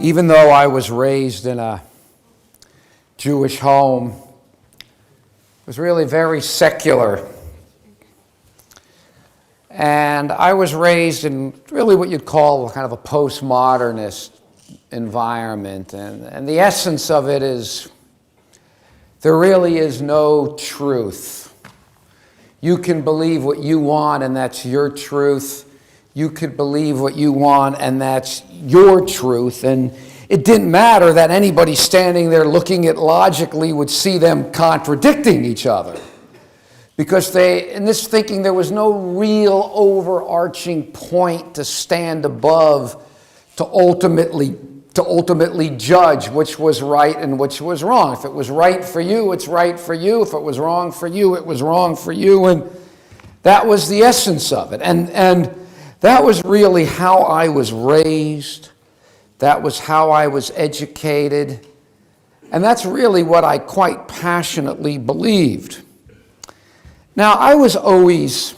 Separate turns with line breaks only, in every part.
Even though I was raised in a Jewish home, it was really very secular. And I was raised in really what you'd call kind of a postmodernist environment. And the essence of it is there really is no truth. You can believe what you want, and that's your truth. You could believe what you want, and that's your truth. And it didn't matter that anybody standing there looking at logically would see them contradicting each other. Because in this thinking, there was no real overarching point to stand above to ultimately judge which was right and which was wrong. If it was right for you, it's right for you. If it was wrong for you, it was wrong for you. And that was the essence of it. And that was really how I was raised. That was how I was educated. And that's really what I quite passionately believed. Now, I was always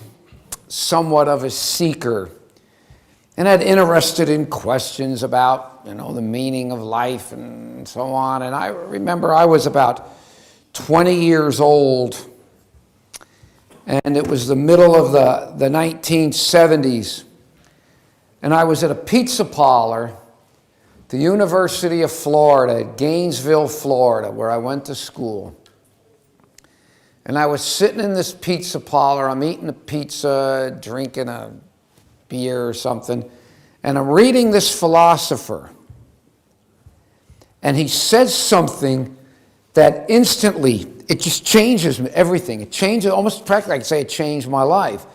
somewhat of a seeker and had interested in questions about, the meaning of life and so on. And I remember I was about 20 years old, and it was the middle of the 1970s. And I was at a pizza parlor at the University of Florida, at Gainesville, Florida, where I went to school. And I was sitting in this pizza parlor. I'm eating a pizza, drinking a beer or something, and I'm reading this philosopher. And he says something that instantly, it just changes everything. It changes, almost practically I could say it changed my life.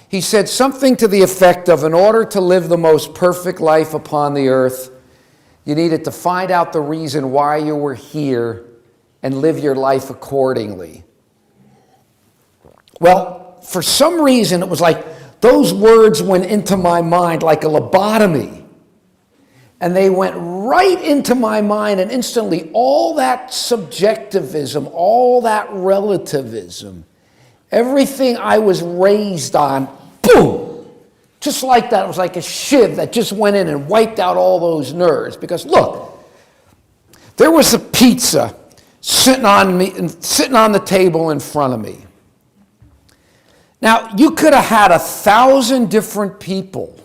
He said something to the effect of, in order to live the most perfect life upon the earth, you needed to find out the reason why you were here and live your life accordingly. Well, for some reason, it was like those words went into my mind like a lobotomy. And they went right into my mind, and instantly all that subjectivism, all that relativism, everything I was raised on, boom, just like that. It was like a shiv that just went in and wiped out all those nerves. Because look, there was a pizza sitting on the table in front of me. Now, you could have had 1,000 different people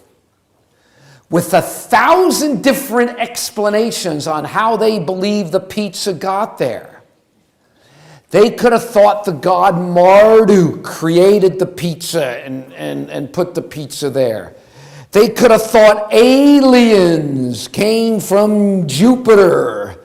with 1,000 different explanations on how they believe the pizza got there. They could have thought the god Marduk created the pizza and put the pizza there. They could have thought aliens came from Jupiter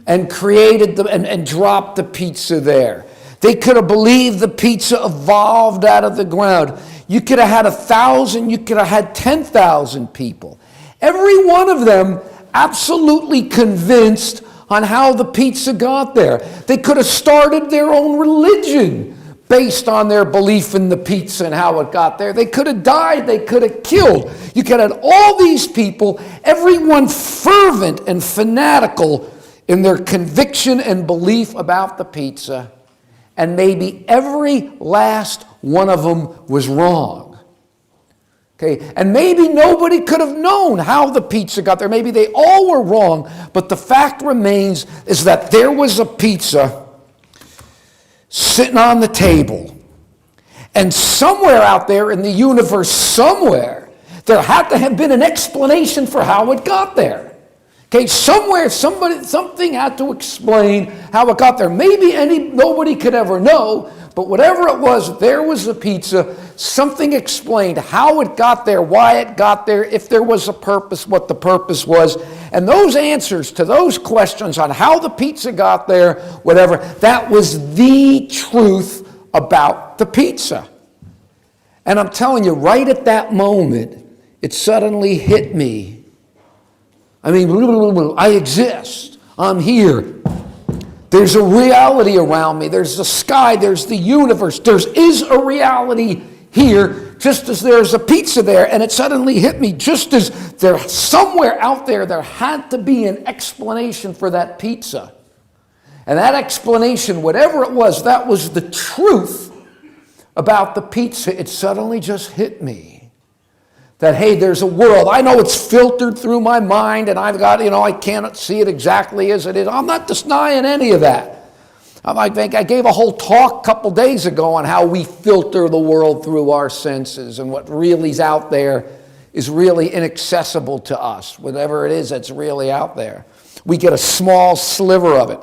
and created and dropped the pizza there. They could have believed the pizza evolved out of the ground. You could have had 1,000, you could have had 10,000 people. Every one of them absolutely convinced on how the pizza got there. They could have started their own religion based on their belief in the pizza and how it got there. They could have died, they could have killed. You could have had all these people, everyone fervent and fanatical in their conviction and belief about the pizza. And maybe every last one of them was wrong. Okay, and maybe nobody could have known how the pizza got there. Maybe they all were wrong, but the fact remains is that there was a pizza sitting on the table. And somewhere out there in the universe, somewhere, there had to have been an explanation for how it got there. Okay, somewhere, something had to explain how it got there. Maybe nobody could ever know, but whatever it was, there was a pizza. Something explained how it got there, why it got there, if there was a purpose, what the purpose was. And those answers to those questions on how the pizza got there, whatever, that was the truth about the pizza. And I'm telling you, right at that moment, it suddenly hit me. I mean, I exist. I'm here. There's a reality around me. There's the sky. There's the universe. There is a reality here, just as there's a pizza there. And it suddenly hit me, just as there somewhere out there, there had to be an explanation for that pizza. And that explanation, whatever it was, that was the truth about the pizza. It suddenly just hit me that, hey, there's a world. I know it's filtered through my mind, and I've got, I cannot see it exactly as it is. I'm not denying any of that. I gave a whole talk a couple days ago on how we filter the world through our senses, and what really is out there is really inaccessible to us, whatever it is that's really out there. We get a small sliver of it.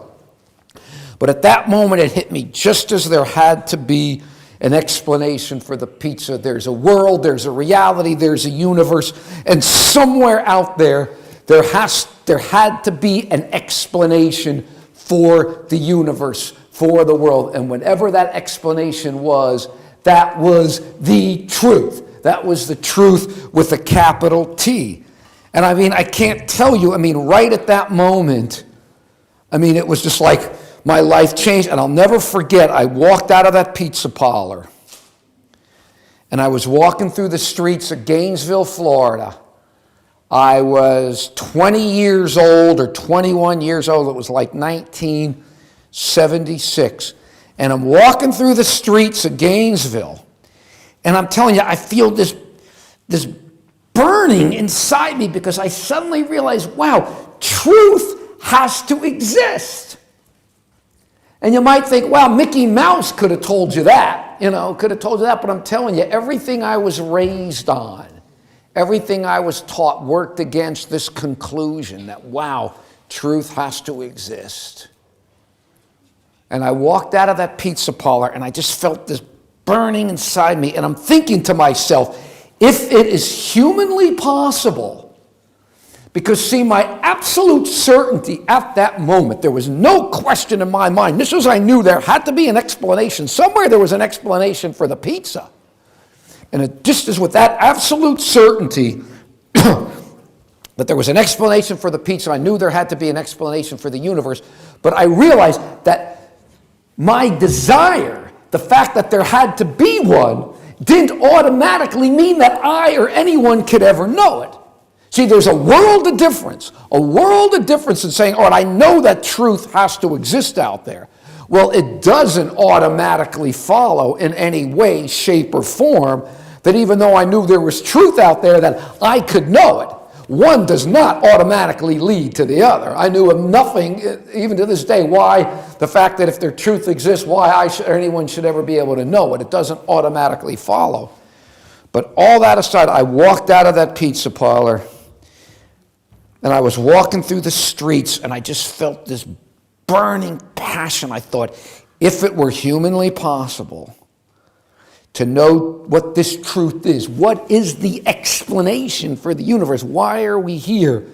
But at that moment, it hit me just as there had to be an explanation for the pizza. There's a world, there's a reality, there's a universe, and somewhere out there, there had to be an explanation for the universe, for the world. And whenever that explanation was, that was the truth. That was the truth with a capital T. And I can't tell you, right at that moment, it was just like my life changed. And I'll never forget, I walked out of that pizza parlor, and I was walking through the streets of Gainesville, Florida. I was 20 years old or 21 years old. It was like 1976. And I'm walking through the streets of Gainesville, and I'm telling you, I feel this burning inside me, because I suddenly realized, wow, truth has to exist. And you might think, well, Mickey Mouse could have told you that, but I'm telling you, everything I was raised on, everything I was taught worked against this conclusion that, wow, truth has to exist. And I walked out of that pizza parlor, and I just felt this burning inside me, and I'm thinking to myself, if it is humanly possible, because see, my absolute certainty at that moment, there was no question in my mind. This was, I knew there had to be an explanation. Somewhere there was an explanation for the pizza. And it just is with that absolute certainty that there was an explanation for the pizza. I knew there had to be an explanation for the universe. But I realized that my desire, the fact that there had to be one, didn't automatically mean that I or anyone could ever know it. See, there's a world of difference in saying, all right, I know that truth has to exist out there. Well, it doesn't automatically follow in any way, shape, or form that even though I knew there was truth out there, that I could know it. One does not automatically lead to the other. I knew of nothing, even to this day, why the fact that if their truth exists, why or anyone should ever be able to know it. It doesn't automatically follow. But all that aside, I walked out of that pizza parlor, and I was walking through the streets, and I just felt this burning passion. I thought, if it were humanly possible to know what this truth is, what is the explanation for the universe? Why are we here?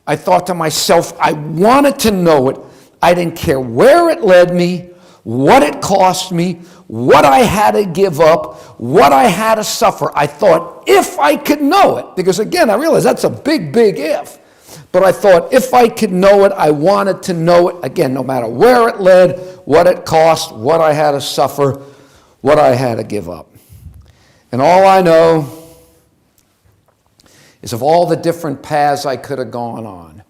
I thought to myself, I wanted to know it. I didn't care where it led me, what it cost me, what I had to give up, what I had to suffer. I thought, if I could know it, because again, I realized that's a big, big if. But I thought, if I could know it, I wanted to know it, again, no matter where it led, what it cost, what I had to suffer, what I had to give up. And all I know is of all the different paths I could have gone on,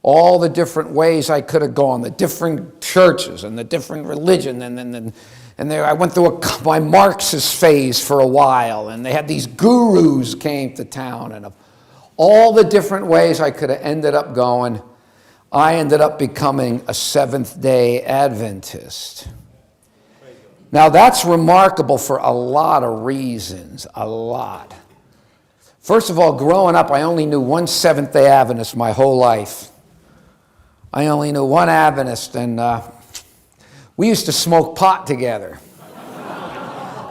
all the different ways I could have gone, the different churches and the different religion, and there I went through my Marxist phase for a while, and they had these gurus came to town, and of all the different ways I could have ended up going, I ended up becoming a Seventh-day Adventist. Now that's remarkable for a lot of reasons, a lot. First of all, growing up, I only knew one Seventh-day Adventist my whole life. I only knew one Adventist, and we used to smoke pot together.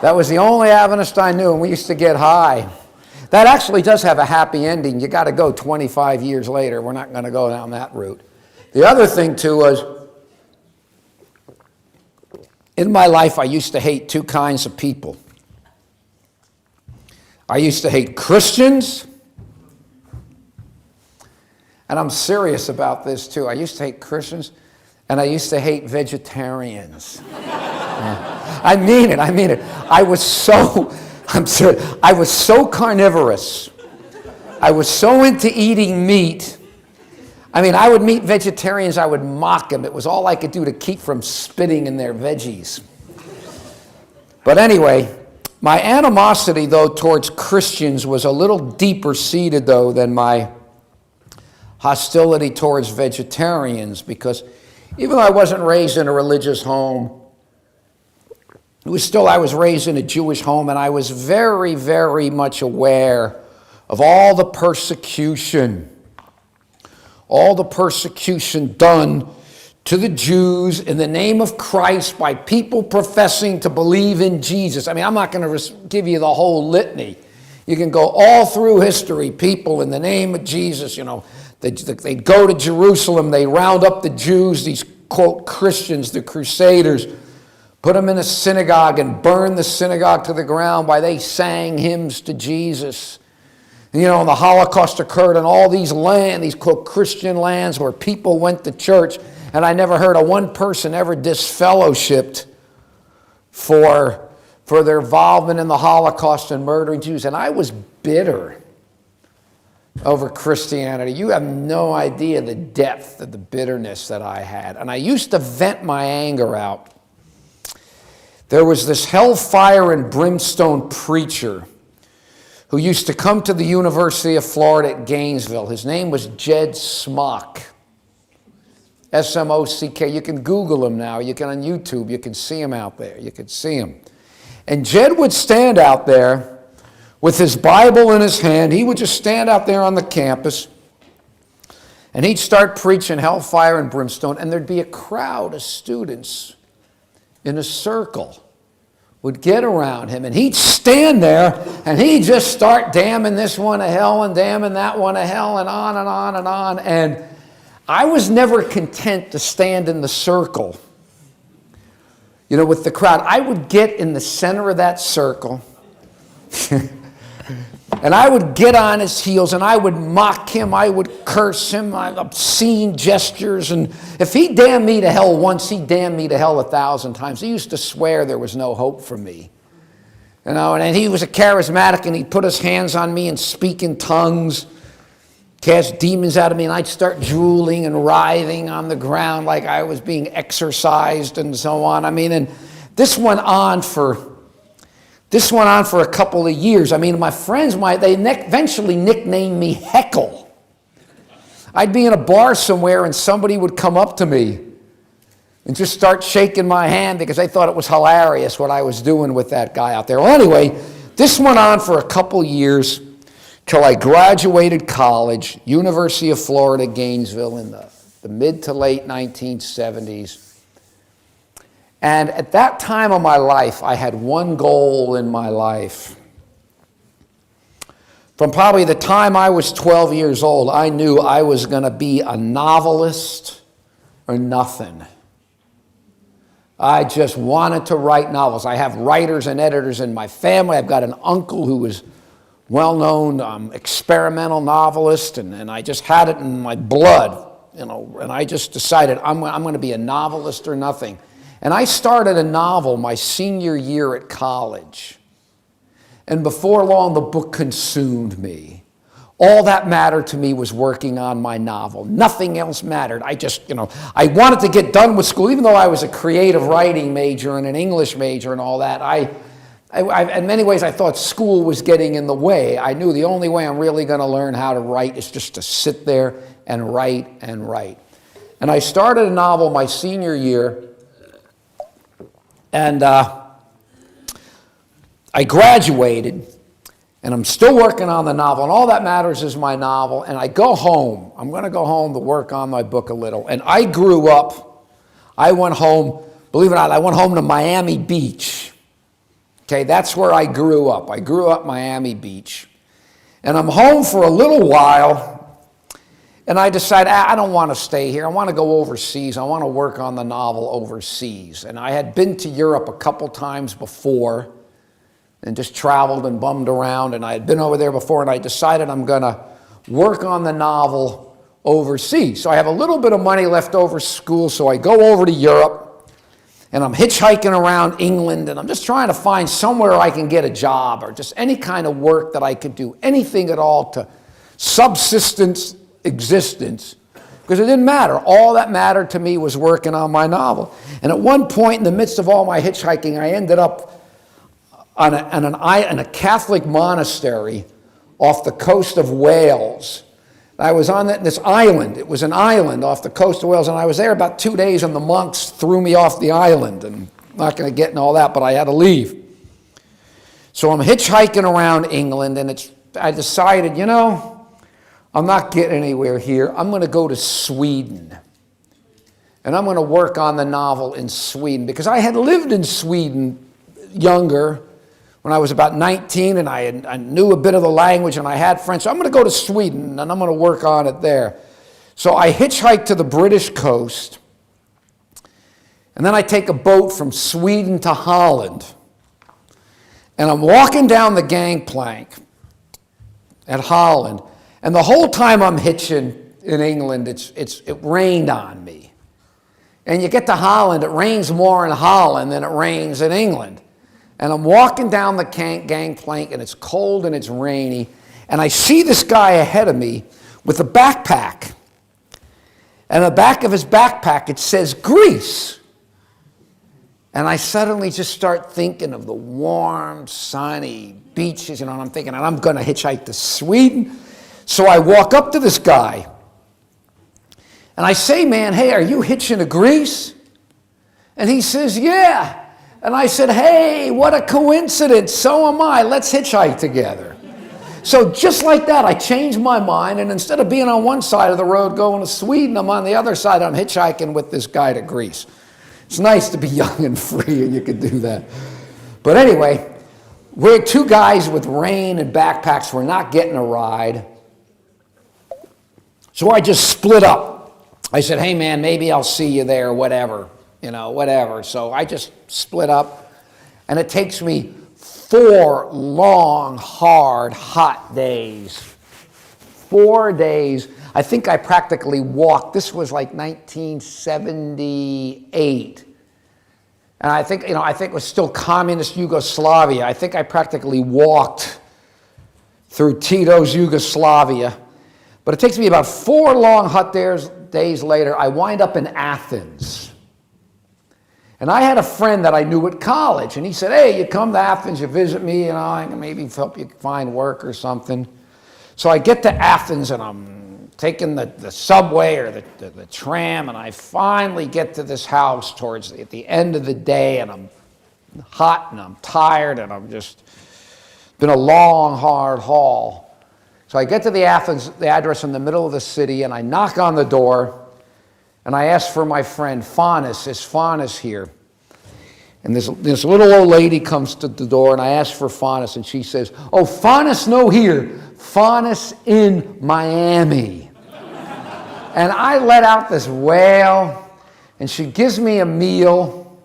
That was the only Adventist I knew, and we used to get high. That actually does have a happy ending. You got to go 25 years later. We're not going to go down that route. The other thing, too, was in my life, I used to hate two kinds of people. I used to hate Christians, and I'm serious about this, too. I used to hate Christians, and I used to hate vegetarians. I mean it. I was so carnivorous. I was so into eating meat. I would meet vegetarians, I would mock them. It was all I could do to keep from spitting in their veggies. But anyway, My animosity, though, towards Christians was a little deeper seated, though, than my hostility towards vegetarians, because even though I wasn't raised in a religious home, I was raised in a Jewish home, and I was very, very much aware of all the persecution done to the Jews in the name of Christ by people professing to believe in Jesus. I mean, I'm not going to give you the whole litany. You can go all through history, people in the name of Jesus, they'd go to Jerusalem, they round up the Jews, these, quote, Christians, the Crusaders, put them in a synagogue and burn the synagogue to the ground while they sang hymns to Jesus. And the Holocaust occurred in all these quote, Christian lands where people went to church, and I never heard of one person ever disfellowshipped for their involvement in the Holocaust and murdering Jews. And I was bitter over Christianity. You have no idea the depth of the bitterness that I had. And I used to vent my anger out. There was this hellfire and brimstone preacher who used to come to the University of Florida at Gainesville. His name was Jed Smock. S-M-O-C-K. You can Google him now. You can on YouTube. You can see him out there. You can see him. And Jed would stand out there with his Bible in his hand. He would just stand out there on the campus, and he'd start preaching hellfire and brimstone, and there'd be a crowd of students in a circle would get around him, and he'd stand there, and he'd just start damning this one to hell and damning that one to hell, and on and on and on. And I was never content to stand in the circle, with the crowd. I would get in the center of that circle, and I would get on his heels, and I would mock him, I would curse him, obscene gestures, and if he damned me to hell once, he damned me to hell 1,000 times. He used to swear there was no hope for me. And he was a charismatic, and he'd put his hands on me and speak in tongues, cast demons out of me, and I'd start drooling and writhing on the ground like I was being exorcised and so on. And this went on for a couple of years. My friends, they eventually nicknamed me Heckle. I'd be in a bar somewhere and somebody would come up to me and just start shaking my hand because they thought it was hilarious what I was doing with that guy out there. Well, anyway, this went on for a couple of years till I graduated college, University of Florida, Gainesville, in the mid to late 1970s. And at that time of my life, I had one goal in my life. From probably the time I was 12 years old, I knew I was going to be a novelist or nothing. I just wanted to write novels. I have writers and editors in my family. I've got an uncle who was well-known experimental novelist, and I just had it in my blood, and I just decided I'm going to be a novelist or nothing. And I started a novel my senior year at college. And before long, the book consumed me. All that mattered to me was working on my novel. Nothing else mattered. I wanted to get done with school, even though I was a creative writing major and an English major and all that. I in many ways, I thought school was getting in the way. I knew the only way I'm really going to learn how to write is just to sit there and write and write. And I started a novel my senior year. And I graduated, and I'm still working on the novel, and all that matters is my novel, and I go home. I'm going to go home to work on my book a little. And I grew up, I went home, believe it or not, I went home to Miami Beach. Okay, that's where I grew up. I grew up Miami Beach. And I'm home for a little while, and I decided, I don't want to stay here. I want to go overseas. I want to work on the novel overseas. And I had been to Europe a couple times before and just traveled and bummed around. And I had been over there before, and I decided I'm going to work on the novel overseas. So I have a little bit of money left over school, so I go over to Europe, and I'm hitchhiking around England, and I'm just trying to find somewhere I can get a job or just any kind of work that I could do, anything at all to subsistence existence, because it didn't matter. All that mattered to me was working on my novel. And at one point in the midst of all my hitchhiking, I ended up in a Catholic monastery off the coast of Wales. I was on this island. It was an island off the coast of Wales, and I was there about 2 days, and the monks threw me off the island. And I'm not going to get into all that, but I had to leave. So I'm hitchhiking around England, and I decided, I'm not getting anywhere here. I'm going to go to Sweden. And I'm going to work on the novel in Sweden, because I had lived in Sweden younger, when I was about 19, and I knew a bit of the language, and I had friends. So I'm going to go to Sweden, and I'm going to work on it there. So I hitchhiked to the British coast, and then I take a boat from Sweden to Holland. And I'm walking down the gangplank at Holland, and the whole time I'm hitching in England, it rained on me. And you get to Holland, it rains more in Holland than it rains in England. And I'm walking down the gangplank, and it's cold and it's rainy, and I see this guy ahead of me with a backpack. And on the back of his backpack, it says Greece. And I suddenly just start thinking of the warm, sunny beaches, and I'm thinking, I'm going to hitchhike to Sweden. So I walk up to this guy, and I say, man, hey, are you hitching to Greece? And he says, yeah. And I said, hey, what a coincidence. So am I. Let's hitchhike together. So just like that, I changed my mind, and instead of being on one side of the road going to Sweden, I'm on the other side. I'm hitchhiking with this guy to Greece. It's nice to be young and free, and you could do that. But anyway, we're two guys with rain and backpacks. We're not getting a ride. So I just split up. I said, hey, man, maybe I'll see you there, whatever. Whatever. So I just split up, and it takes me 4 long, hard, hot days. 4 days. I think I practically walked. This was like 1978. And I think it was still communist Yugoslavia. I think I practically walked through Tito's Yugoslavia. But it takes me about 4 long, hot days later, I wind up in Athens. And I had a friend that I knew at college, and he said, hey, you come to Athens, you visit me, I can maybe help you find work or something. So I get to Athens, and I'm taking the subway or the tram, and I finally get to this house at the end of the day, and I'm hot, and I'm tired, and it's been a long, hard haul. So I get to the address in the middle of the city, and I knock on the door, and I asked for my friend Faunus. Is Faunus here? And this little old lady comes to the door, and I ask for Faunus, and she says, oh, Faunus no here. Faunus in Miami. And I let out this wail, and she gives me a meal.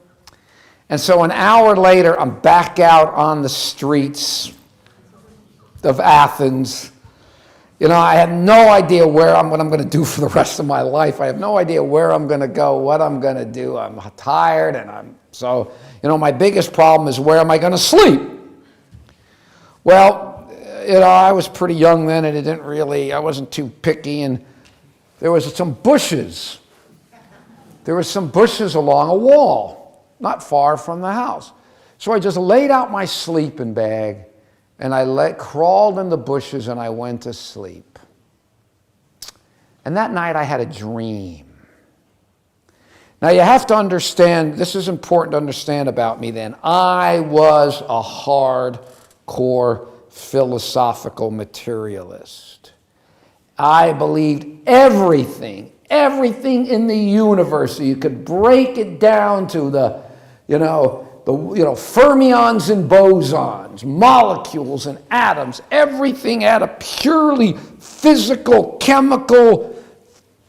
And so an hour later, I'm back out on the streets of Athens. I have no idea what I'm going to do for the rest of my life. I have no idea where I'm going to go, what I'm going to do. I'm tired, and my biggest problem is, where am I going to sleep? Well, I was pretty young then, and I wasn't too picky, and there was some bushes. There were some bushes along a wall, not far from the house. So I just laid out my sleeping bag, and I crawled in the bushes, and I went to sleep. And that night I had a dream. Now you have to understand, this is important to understand about me then. I was a hardcore philosophical materialist. I believed everything in the universe. You could break it down to the fermions and bosons, molecules and atoms, everything had a purely physical, chemical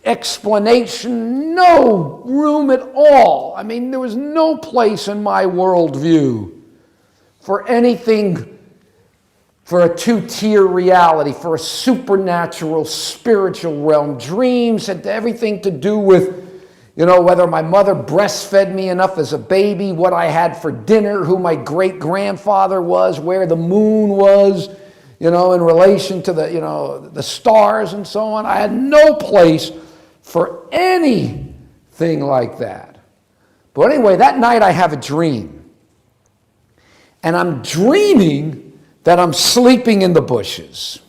explanation, no room at all. There was no place in my worldview for anything, for a two-tier reality, for a supernatural, spiritual realm. Dreams had everything to do with whether my mother breastfed me enough as a baby, what I had for dinner, who my great-grandfather was, where the moon was, in relation to the stars and so on. I had no place for anything like that. But anyway, that night I have a dream. and I'm dreaming that I'm sleeping in the bushes.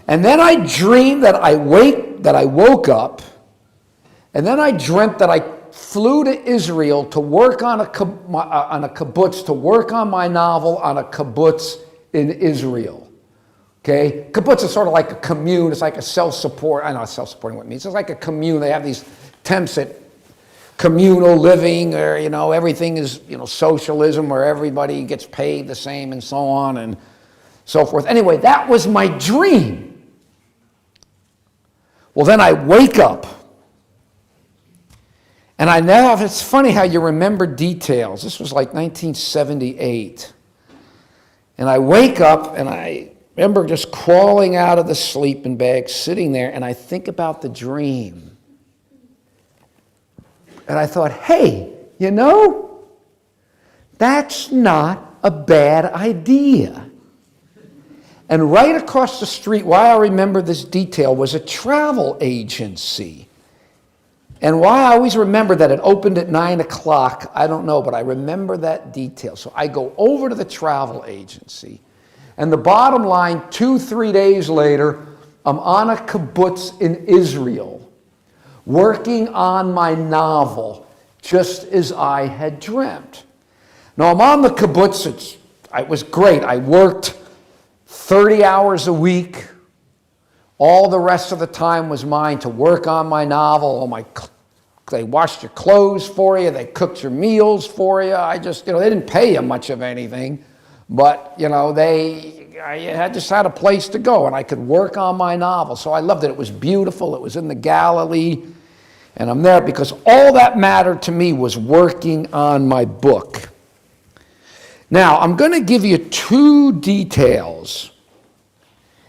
And then I dreamed that I woke up, and then I dreamt that I flew to Israel to work on a kibbutz, to work on my novel on a kibbutz in Israel. Okay? Kibbutz is sort of like a commune. It's like a self-support. I know self-supporting what it means. It's like a commune. They have these attempts at communal living, or, everything is, socialism, where everybody gets paid the same and so on and so forth. Anyway, that was my dream. Well, then I wake up. And I know, it's funny how you remember details. This was like 1978. And I wake up, and I remember just crawling out of the sleeping bag, sitting there, and I think about the dream. And I thought, hey, that's not a bad idea. And right across the street, why I remember this detail, was a travel agency. And why I always remember that it opened at 9 o'clock, I don't know, but I remember that detail. So I go over to the travel agency, and the bottom line, 2-3 days later, I'm on a kibbutz in Israel, working on my novel, just as I had dreamt. Now, I'm on the kibbutz. It was great. I worked 30 hours a week. All the rest of the time was mine to work on my novel. They washed your clothes for you. They cooked your meals for you. They didn't pay you much of anything. But, I just had a place to go, and I could work on my novel. So I loved it. It was beautiful. It was in the Galilee. And I'm there because all that mattered to me was working on my book. Now, I'm going to give you 2 details.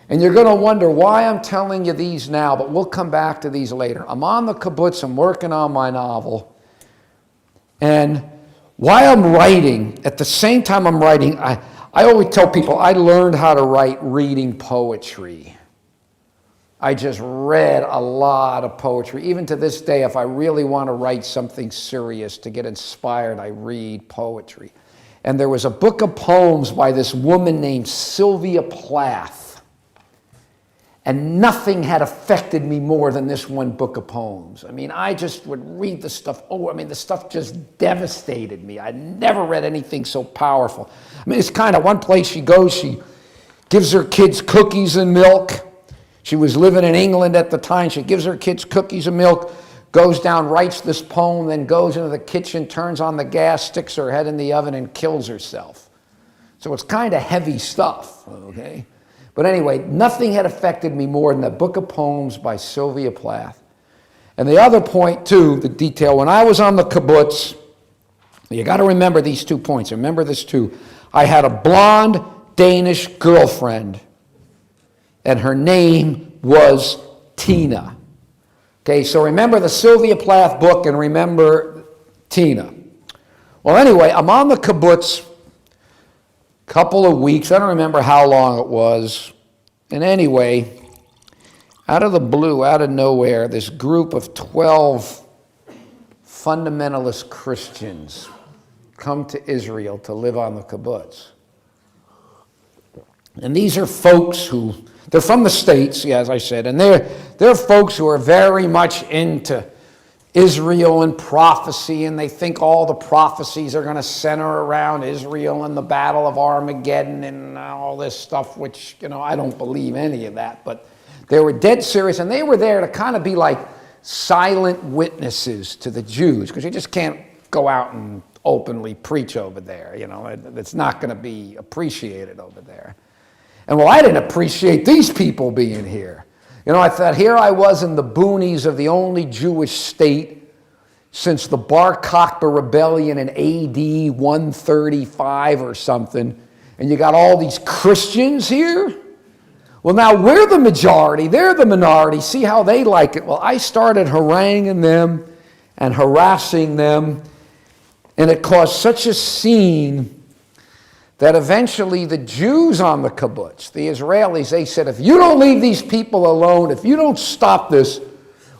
And you're going to wonder why I'm telling you these now, but we'll come back to these later. I'm on the kibbutz, I'm working on my novel. And while I'm writing, at the same time I'm writing, I always tell people I learned how to write reading poetry. I just read a lot of poetry. Even to this day, if I really want to write something serious, to get inspired, I read poetry. And there was a book of poems by this woman named Sylvia Plath. And nothing had affected me more than this one book of poems. I just would read the stuff. The stuff just devastated me. I never read anything so powerful. It's kind of one place she goes, she gives her kids cookies and milk. She was living in England at the time. She gives her kids cookies and milk, goes down, writes this poem, then goes into the kitchen, turns on the gas, sticks her head in the oven, and kills herself. So it's kind of heavy stuff, okay? But anyway, nothing had affected me more than the book of poems by Sylvia Plath. And the other point, too, the detail, when I was on the kibbutz, you got to remember these 2 points. Remember this, too. I had a blonde Danish girlfriend, and her name was Tina. Okay, so remember the Sylvia Plath book and remember Tina. Well, anyway, I'm on the kibbutz, couple of weeks, I don't remember how long it was. And anyway, out of the blue, out of nowhere, this group of 12 fundamentalist Christians come to Israel to live on the kibbutz. And these are folks they're from the States, as I said, and they're folks who are very much into Israel and prophecy, and they think all the prophecies are going to center around Israel and the Battle of Armageddon and all this stuff, which, I don't believe any of that. But they were dead serious, and they were there to kind of be like silent witnesses to the Jews, because you just can't go out and openly preach over there. It's not going to be appreciated over there. And well, I didn't appreciate these people being here. I thought, here I was in the boonies of the only Jewish state since the Bar Kokhba rebellion in AD 135 or something, and you got all these Christians here? Well, now we're the majority, they're the minority, see how they like it. Well, I started haranguing them and harassing them, and it caused such a scene that eventually the Jews on the kibbutz, the Israelis, they said, if you don't leave these people alone, if you don't stop this,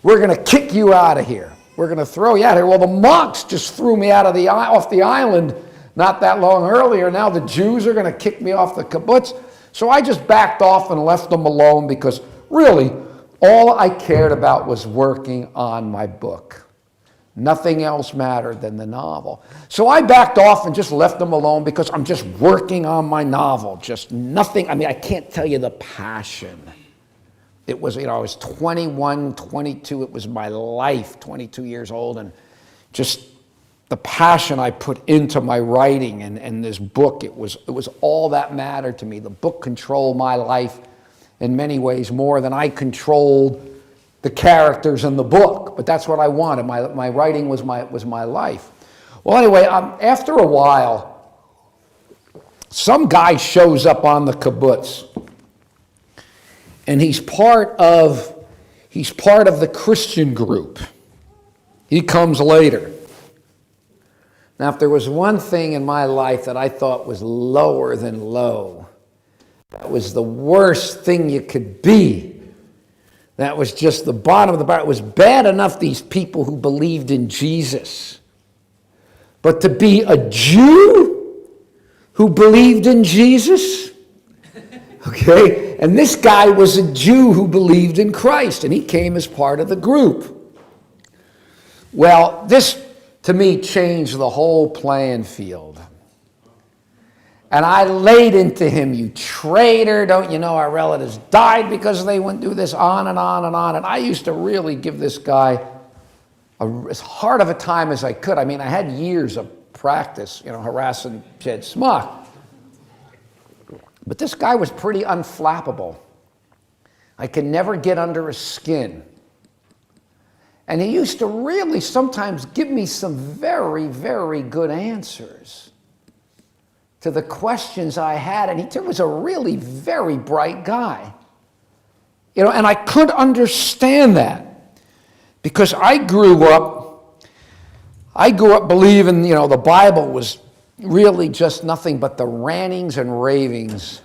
we're going to kick you out of here. We're going to throw you out of here. Well, the monks just threw me off the island not that long earlier. Now the Jews are going to kick me off the kibbutz. So I just backed off and left them alone because really all I cared about was working on my book. Nothing else mattered than the novel. So I backed off and just left them alone because I'm just working on my novel. Just nothing. I mean, I can't tell you the passion. It was, I was 21, 22. It was my life, 22 years old. And just the passion I put into my writing and this book, it was all that mattered to me. The book controlled my life in many ways more than I controlled the characters in the book, but that's what I wanted. My writing was my life. Well, anyway, after a while, some guy shows up on the kibbutz, and he's part of the Christian group. He comes later. Now, if there was one thing in my life that I thought was lower than low, that was the worst thing you could be. That was just the bottom of the bar. It was bad enough, these people who believed in Jesus. But to be a Jew who believed in Jesus? Okay? And this guy was a Jew who believed in Christ, and he came as part of the group. Well, this, to me, changed the whole playing field. And I laid into him, you traitor, don't you know our relatives died because they wouldn't do this, on and on and on. And I used to really give this guy as hard of a time as I could. I mean, I had years of practice, harassing Jed Smock. But this guy was pretty unflappable. I could never get under his skin. And he used to really sometimes give me some very, very good answers to the questions I had, and he was a really very bright guy. And I could understand that because I grew up believing, the Bible was really just nothing but the rantings and ravings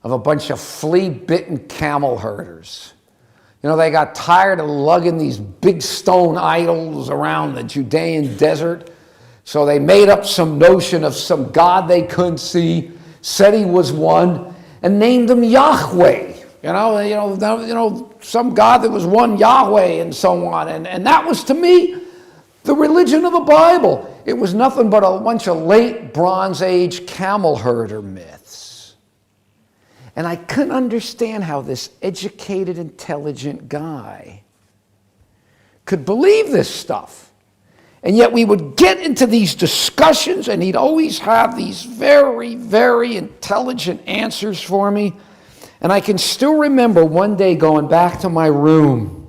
of a bunch of flea-bitten camel herders. They got tired of lugging these big stone idols around the Judean desert. So they made up some notion of some God they couldn't see, said he was one, and named him Yahweh. Some God that was one Yahweh and so on. And that was, to me, the religion of the Bible. It was nothing but a bunch of late Bronze Age camel herder myths. And I couldn't understand how this educated, intelligent guy could believe this stuff. And yet we would get into these discussions, and he'd always have these very, very intelligent answers for me. And I can still remember one day going back to my room,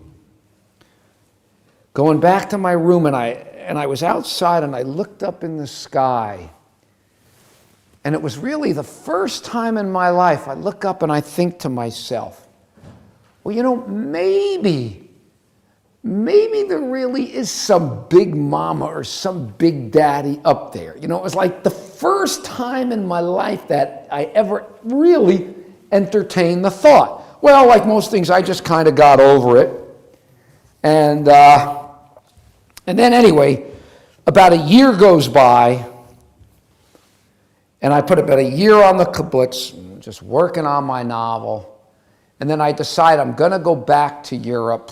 and I was outside, and I looked up in the sky. And it was really the first time in my life I look up and I think to myself, well, maybe there really is some big mama or some big daddy up there. It was like the first time in my life that I ever really entertained the thought. Well, like most things, I just kind of got over it. And then anyway, about a year goes by, and I put about a year on the kibbutz, just working on my novel. And then I decide I'm going to go back to Europe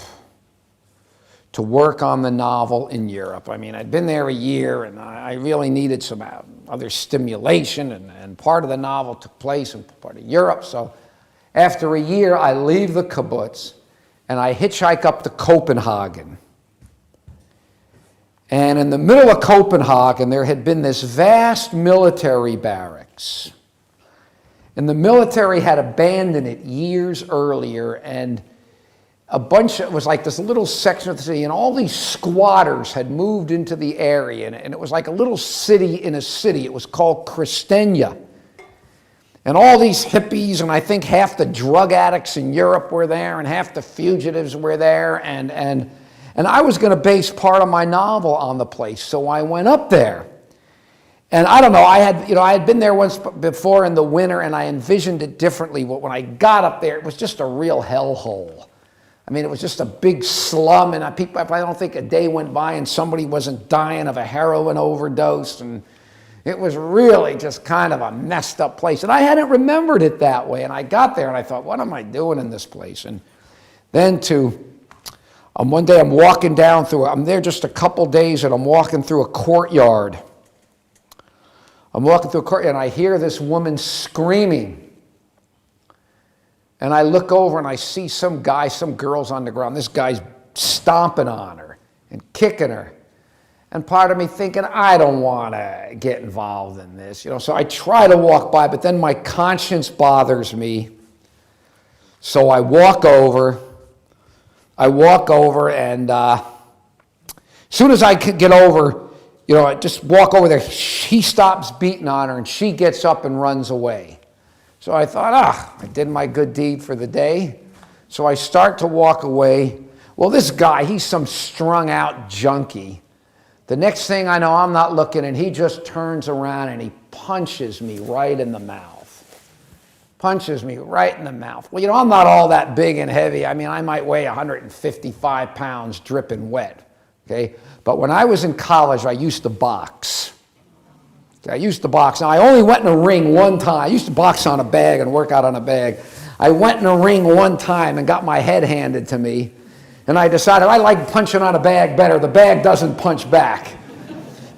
to work on the novel in Europe. I mean, I'd been there a year, and I really needed some other stimulation, and part of the novel took place in part of Europe. So after a year, I leave the kibbutz, and I hitchhike up to Copenhagen. And in the middle of Copenhagen, there had been this vast military barracks. And the military had abandoned it years earlier, and it was like this little section of the city, and all these squatters had moved into the area, and it was like a little city in a city. It was called Christenia. And all these hippies, and I think half the drug addicts in Europe were there, and half the fugitives were there, and I was going to base part of my novel on the place, so I went up there. And I don't know, I had been there once before in the winter, and I envisioned it differently. But when I got up there, it was just a real hellhole. I mean, it was just a big slum, and I don't think a day went by and somebody wasn't dying of a heroin overdose. And, It was really just kind of a messed up place. And I hadn't remembered it that way. And I got there and I thought, what am I doing in this place? And then one day I'm walking down through, I'm there just a couple days and I'm walking through a courtyard. I'm walking through a courtyard and I hear this woman screaming. And I look over and I see some girls on the ground. This guy's stomping on her and kicking her. And part of me thinking, I don't want to get involved in this. So I try to walk by, but then my conscience bothers me. So I walk over and as soon as I could get over, I just walk over there, he stops beating on her and she gets up and runs away. So I thought, I did my good deed for the day. So I start to walk away. Well, this guy, he's some strung out junkie. The next thing I know, I'm not looking, and he just turns around and he punches me right in the mouth. Punches me right in the mouth. Well, I'm not all that big and heavy. I mean, I might weigh 155 pounds dripping wet, okay? But when I was in college, I used to box. Okay, I used to box. Now, I only went in a ring one time. I used to box on a bag and work out on a bag. I went in a ring one time and got my head handed to me. And I decided I like punching on a bag better. The bag doesn't punch back.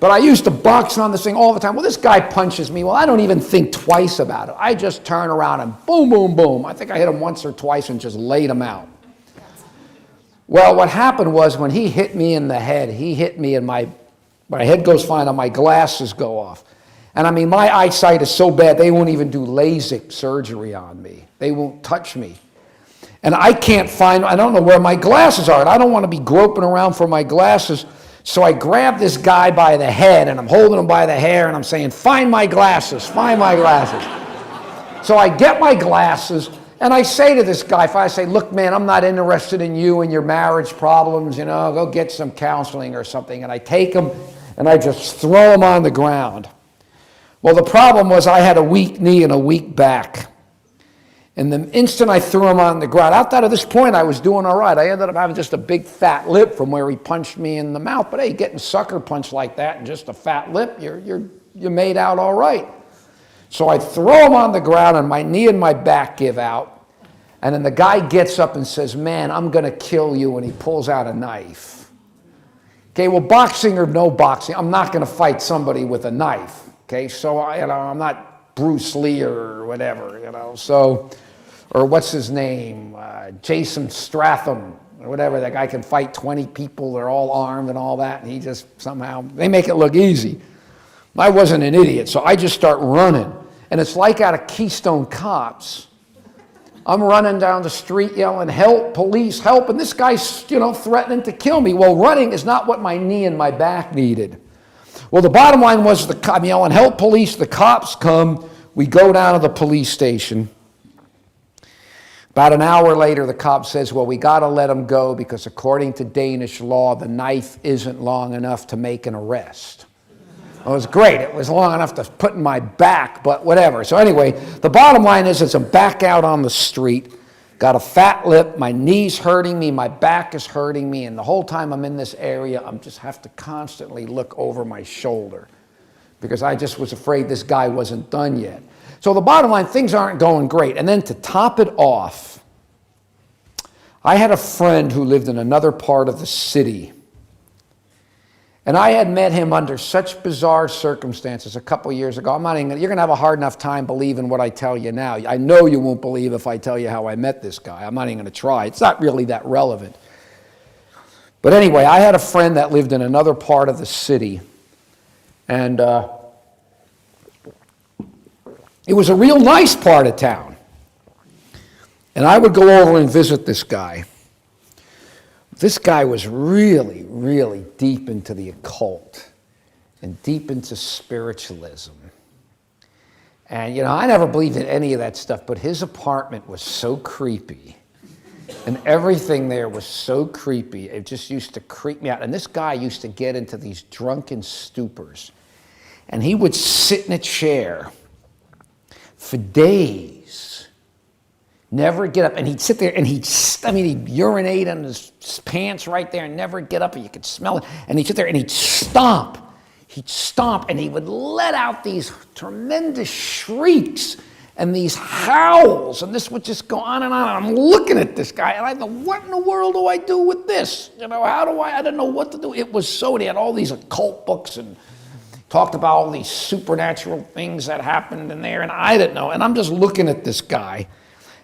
But I used to box on this thing all the time. Well, this guy punches me. Well, I don't even think twice about it. I just turn around and boom, boom, boom. I think I hit him once or twice and just laid him out. Well, what happened was when he hit me in the head, he hit me and my head goes fine and my glasses go off. And I mean, my eyesight is so bad, they won't even do LASIK surgery on me. They won't touch me. And I don't know where my glasses are, and I don't want to be groping around for my glasses. So I grab this guy by the head, and I'm holding him by the hair, and I'm saying, find my glasses, find my glasses. So I get my glasses, and I say to this guy, I say, look, man, I'm not interested in you and your marriage problems, go get some counseling or something. And I take him, and I just throw him on the ground. Well, the problem was I had a weak knee and a weak back. And the instant I threw him on the ground, outside of this point, I was doing all right. I ended up having just a big fat lip from where he punched me in the mouth. But hey, getting sucker punched like that and just a fat lip, you're made out all right. So I throw him on the ground, and my knee and my back give out. And then the guy gets up and says, man, I'm going to kill you. And he pulls out a knife. Okay, well, boxing or no boxing, I'm not going to fight somebody with a knife. Okay, so I'm not Bruce Lee or whatever, so... Or what's his name, Jason Statham, or whatever. That guy can fight 20 people, they're all armed and all that, and he just somehow, they make it look easy. I wasn't an idiot, so I just start running. And it's like out of Keystone Cops. I'm running down the street yelling, help, police, help, and this guy's, threatening to kill me. Well, running is not what my knee and my back needed. Well, the bottom line was, I'm yelling, help, police, the cops come, we go down to the police station. About an hour later, the cop says, well, we got to let him go because according to Danish law, the knife isn't long enough to make an arrest. Well, it was great. It was long enough to put in my back, but whatever. So anyway, the bottom line is I'm back out on the street, got a fat lip, my knee's hurting me, my back is hurting me, and the whole time I'm in this area, I just have to constantly look over my shoulder because I just was afraid this guy wasn't done yet. So the bottom line, things aren't going great. And then to top it off, I had a friend who lived in another part of the city. And I had met him under such bizarre circumstances a couple years ago. You're going to have a hard enough time believing what I tell you now. I know you won't believe if I tell you how I met this guy. I'm not even going to try. It's not really that relevant. But anyway, I had a friend that lived in another part of the city. And it was a real nice part of town. And I would go over and visit this guy. This guy was really, really deep into the occult and deep into spiritualism. And, I never believed in any of that stuff, but his apartment was so creepy. And everything there was so creepy. It just used to creep me out. And this guy used to get into these drunken stupors. And he would sit in a chair for days, never get up, and he'd sit there and he'd urinate on his pants right there and never get up, and you could smell it, and he'd sit there and he'd stomp he'd stomp and he would let out these tremendous shrieks and these howls, and this would just go on and on. I'm looking at this guy, and I thought, what in the world do I do with this? How do I didn't know what to do. It was so, he had all these occult books and talked about all these supernatural things that happened in there, and I didn't know. And I'm just looking at this guy,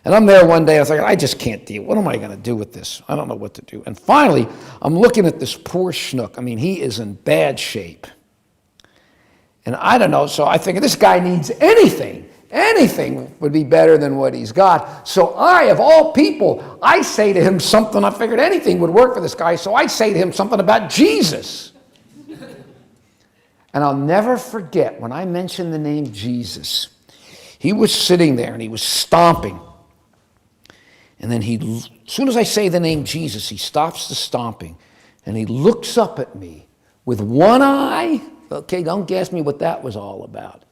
and I'm there one day, I was like, I just can't deal. What am I going to do with this? I don't know what to do. And finally, I'm looking at this poor schnook. I mean, he is in bad shape. And I don't know, so I figured this guy needs anything. Anything would be better than what he's got. So I, of all people, I say to him something, I figured anything would work for this guy, so I say to him something about Jesus. And I'll never forget, when I mentioned the name Jesus, he was sitting there and he was stomping. And then as soon as I say the name Jesus, he stops the stomping and he looks up at me with one eye. Okay, don't ask me what that was all about.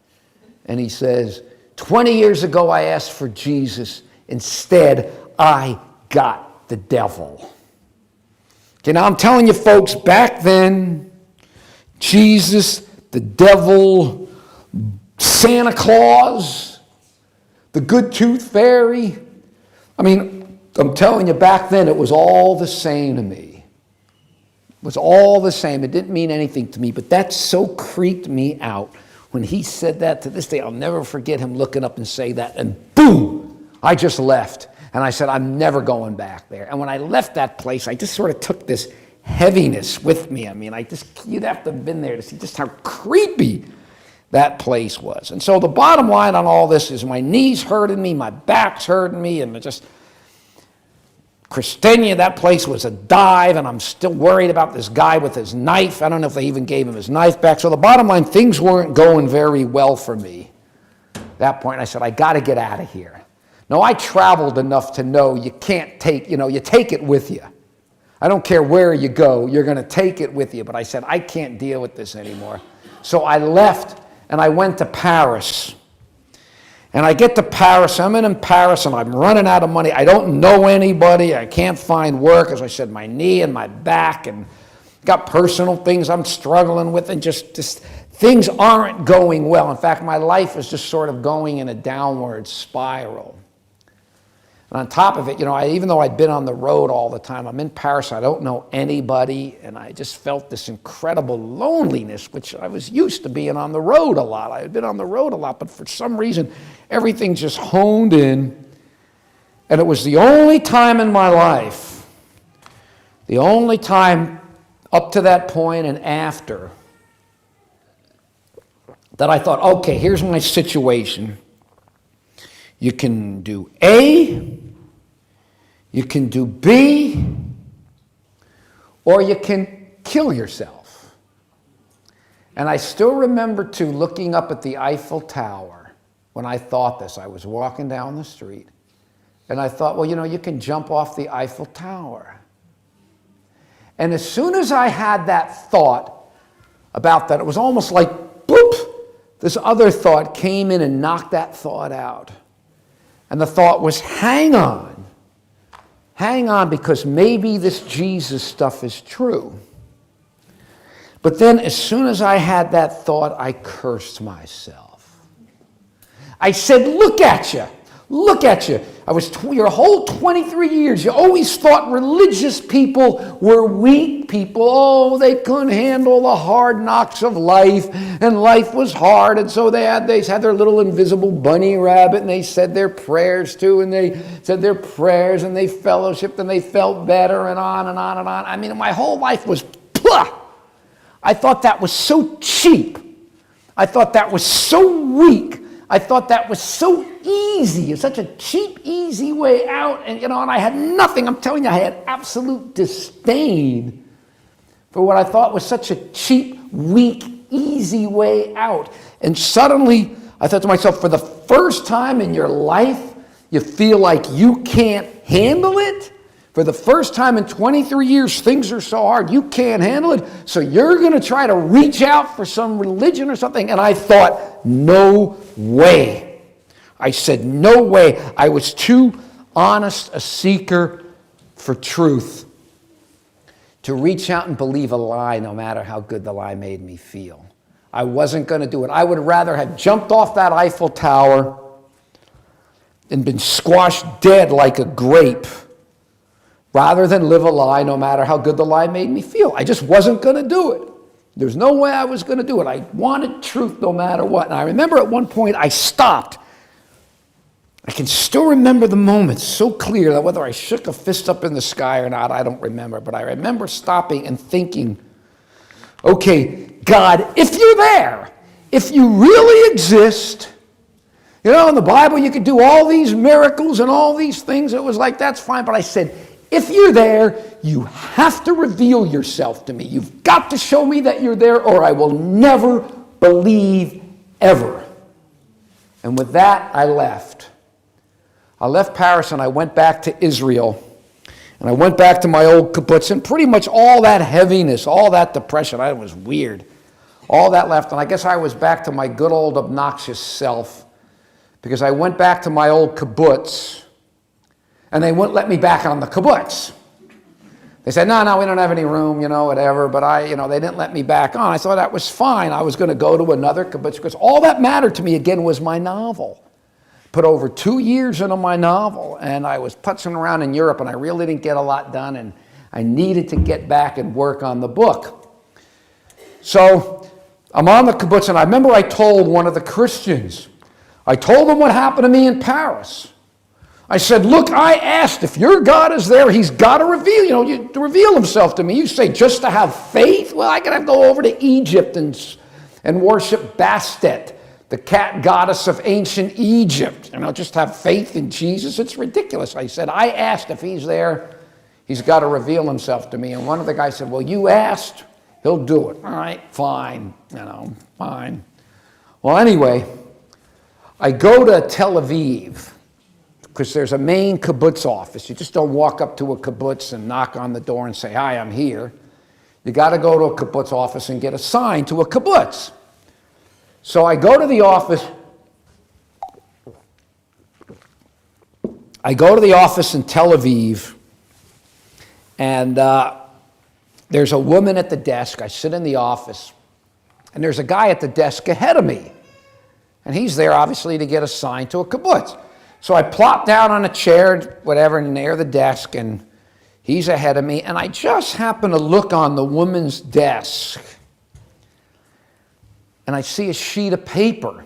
And he says, 20 years ago, I asked for Jesus. Instead, I got the devil. Okay, now I'm telling you folks, back then, Jesus, the devil, Santa Claus, the good tooth fairy. I mean, I'm telling you, back then, it was all the same to me. It was all the same. It didn't mean anything to me, but that so creeped me out. When he said that, to this day, I'll never forget him looking up and say that, and boom, I just left. And I said, I'm never going back there. And when I left that place, I just sort of took this heaviness with me. I mean, you'd have to have been there to see just how creepy that place was. And so the bottom line on all this is my knees hurting me, my back's hurting me, and Christiania, that place was a dive, and I'm still worried about this guy with his knife. I don't know if they even gave him his knife back. So the bottom line, things weren't going very well for me. At that point, I said, I got to get out of here. Now, I traveled enough to know you can't take, you take it with you. I don't care where you go, you're going to take it with you. But I said, I can't deal with this anymore. So I left, and I went to Paris. And I get to Paris, I'm in Paris, and I'm running out of money. I don't know anybody. I can't find work. As I said, my knee and my back, and got personal things I'm struggling with, and just things aren't going well. In fact, my life is just sort of going in a downward spiral. And on top of it, even though I'd been on the road all the time, I'm in Paris, I don't know anybody, and I just felt this incredible loneliness, which I was used to being on the road a lot. I had been on the road a lot, but for some reason, everything just honed in. And it was the only time in my life, the only time up to that point and after, that I thought, okay, here's my situation. You can do A, you can do B, or you can kill yourself. And I still remember, too, looking up at the Eiffel Tower when I thought this. I was walking down the street, and I thought, well, you can jump off the Eiffel Tower. And as soon as I had that thought about that, it was almost like, boop, this other thought came in and knocked that thought out. And the thought was, hang on, because maybe this Jesus stuff is true. But then as soon as I had that thought, I cursed myself. I said, look at you. I was your whole 23 years, you always thought religious people were weak people. Oh, they couldn't handle the hard knocks of life, and life was hard, and so they had their little invisible bunny rabbit, and they said their prayers too, and they said their prayers, and they fellowshiped, and they felt better, and on and on and on. I mean, my whole life was, I thought that was so cheap. I thought that was so weak. I thought that was so easy. It's such a cheap, easy way out. And, and I had nothing. I'm telling you, I had absolute disdain for what I thought was such a cheap, weak, easy way out. And suddenly, I thought to myself, for the first time in your life, you feel like you can't handle it. For the first time in 23 years, things are so hard, you can't handle it. So you're going to try to reach out for some religion or something. And I thought, no way. I said, no way. I was too honest a seeker for truth to reach out and believe a lie, no matter how good the lie made me feel. I wasn't going to do it. I would rather have jumped off that Eiffel Tower and been squashed dead like a grape rather than live a lie no matter how good the lie made me feel. I just wasn't going to do it. There's no way I was going to do it. I wanted truth no matter what. And I remember at one point I stopped. I can still remember the moment so clear that whether I shook a fist up in the sky or not, I don't remember. But I remember stopping and thinking, okay, God, if you're there, if you really exist, you know, in the Bible you could do all these miracles and all these things. It was like, that's fine. But I said, if you're there, you have to reveal yourself to me. You've got to show me that you're there or I will never believe ever. And with that, I left. I left Paris and I went back to Israel. And I went back to my old kibbutz, and pretty much all that heaviness, all that depression, I was weird. All that left, and I guess I was back to my good old obnoxious self because I went back to my old kibbutz, and they wouldn't let me back on the kibbutz. They said, no, we don't have any room, whatever, but they didn't let me back on. I thought that was fine. I was going to go to another kibbutz because all that mattered to me, again, was my novel. Put over 2 years into my novel, and I was putzing around in Europe, and I really didn't get a lot done, and I needed to get back and work on the book. So I'm on the kibbutz, and I remember I told one of the Christians, I told him what happened to me in Paris. I said, look, I asked if your God is there, he's got to reveal himself to me. You say just to have faith? Well, I could have to go over to Egypt and worship Bastet, the cat goddess of ancient Egypt. Just have faith in Jesus. It's ridiculous. I said, I asked if he's there, he's got to reveal himself to me. And one of the guys said, well, you asked, he'll do it. All right, fine, fine. Well, anyway, I go to Tel Aviv because there's a main kibbutz office. You just don't walk up to a kibbutz and knock on the door and say, hi, I'm here. You got to go to a kibbutz office and get assigned to a kibbutz. So I go to the office. I go to the office in Tel Aviv, and there's a woman at the desk. I sit in the office, and there's a guy at the desk ahead of me. And he's there, obviously, to get assigned to a kibbutz. So I plop down on a chair, whatever, near the desk, and he's ahead of me. And I just happen to look on the woman's desk, and I see a sheet of paper.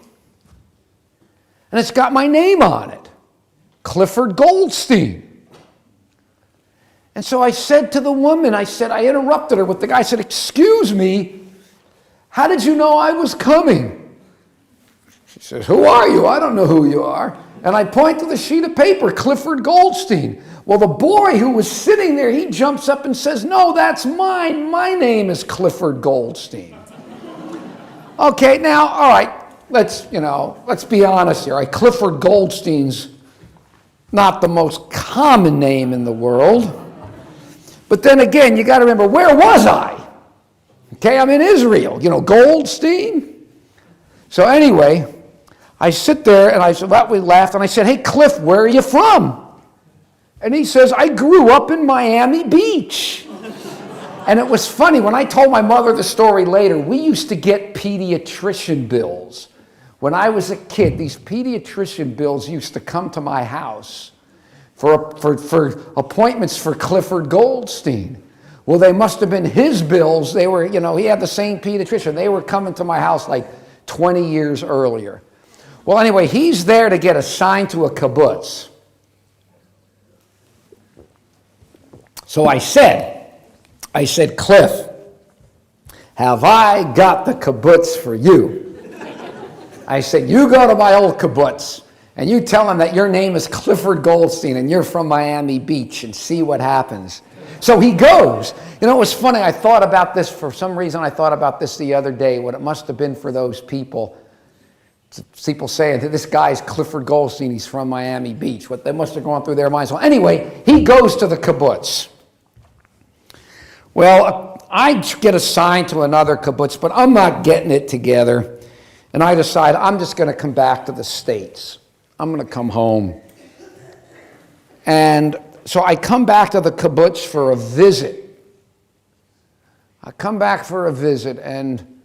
And it's got my name on it, Clifford Goldstein. And so I said to the woman, I interrupted her with the guy. I said, excuse me, how did you know I was coming? She says, who are you? I don't know who you are. And I point to the sheet of paper, Clifford Goldstein. Well, the boy who was sitting there, he jumps up and says, no, that's mine. My name is Clifford Goldstein. Okay, now, all right, let's be honest here. Clifford Goldstein's not the most common name in the world. But then again, you got to remember, where was I? Okay, I'm in Israel. Goldstein. So anyway, I sit there, and we laughed, and I said, hey, Cliff, where are you from? And he says, I grew up in Miami Beach. And it was funny, when I told my mother the story later, we used to get pediatrician bills. When I was a kid, these pediatrician bills used to come to my house for appointments for Clifford Goldstein. Well, they must have been his bills. They were, he had the same pediatrician. They were coming to my house like 20 years earlier. Well, anyway, he's there to get assigned to a kibbutz. So I said, Cliff, have I got the kibbutz for you? I said, you go to my old kibbutz and you tell him that your name is Clifford Goldstein and you're from Miami Beach and see what happens. So he goes. It was funny. I thought about this for some reason. I thought about this the other day, what it must have been for those people. People saying that this guy's Clifford Goldstein, he's from Miami Beach. What they must have gone through their minds. Well, anyway, he goes to the kibbutz. Well, I get assigned to another kibbutz, but I'm not getting it together. And I decide I'm just going to come back to the States. I'm going to come home. And so I come back to the kibbutz for a visit. I come back for a visit, and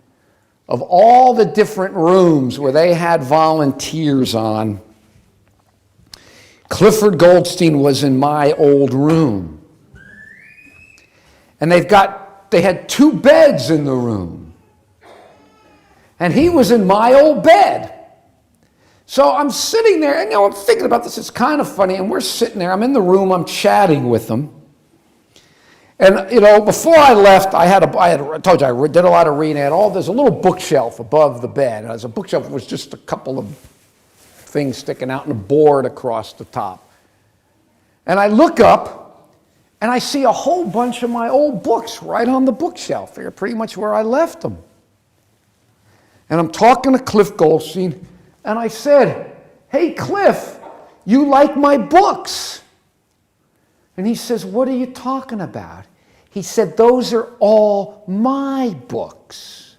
of all the different rooms where they had volunteers on, Clifford Goldstein was in my old room. And they had 2 beds in the room. And he was in my old bed. So I'm sitting there, and I'm thinking about this. It's kind of funny, and we're sitting there. I'm in the room. I'm chatting with them. And, before I left, I told you, I did a lot of reading. There's a little bookshelf above the bed. And as a bookshelf was just a couple of things sticking out and a board across the top. And I look up, and I see a whole bunch of my old books right on the bookshelf. They're pretty much where I left them. And I'm talking to Cliff Goldstein, and I said, "Hey, Cliff, you like my books?" And he says, "What are you talking about?" He said, "Those are all my books."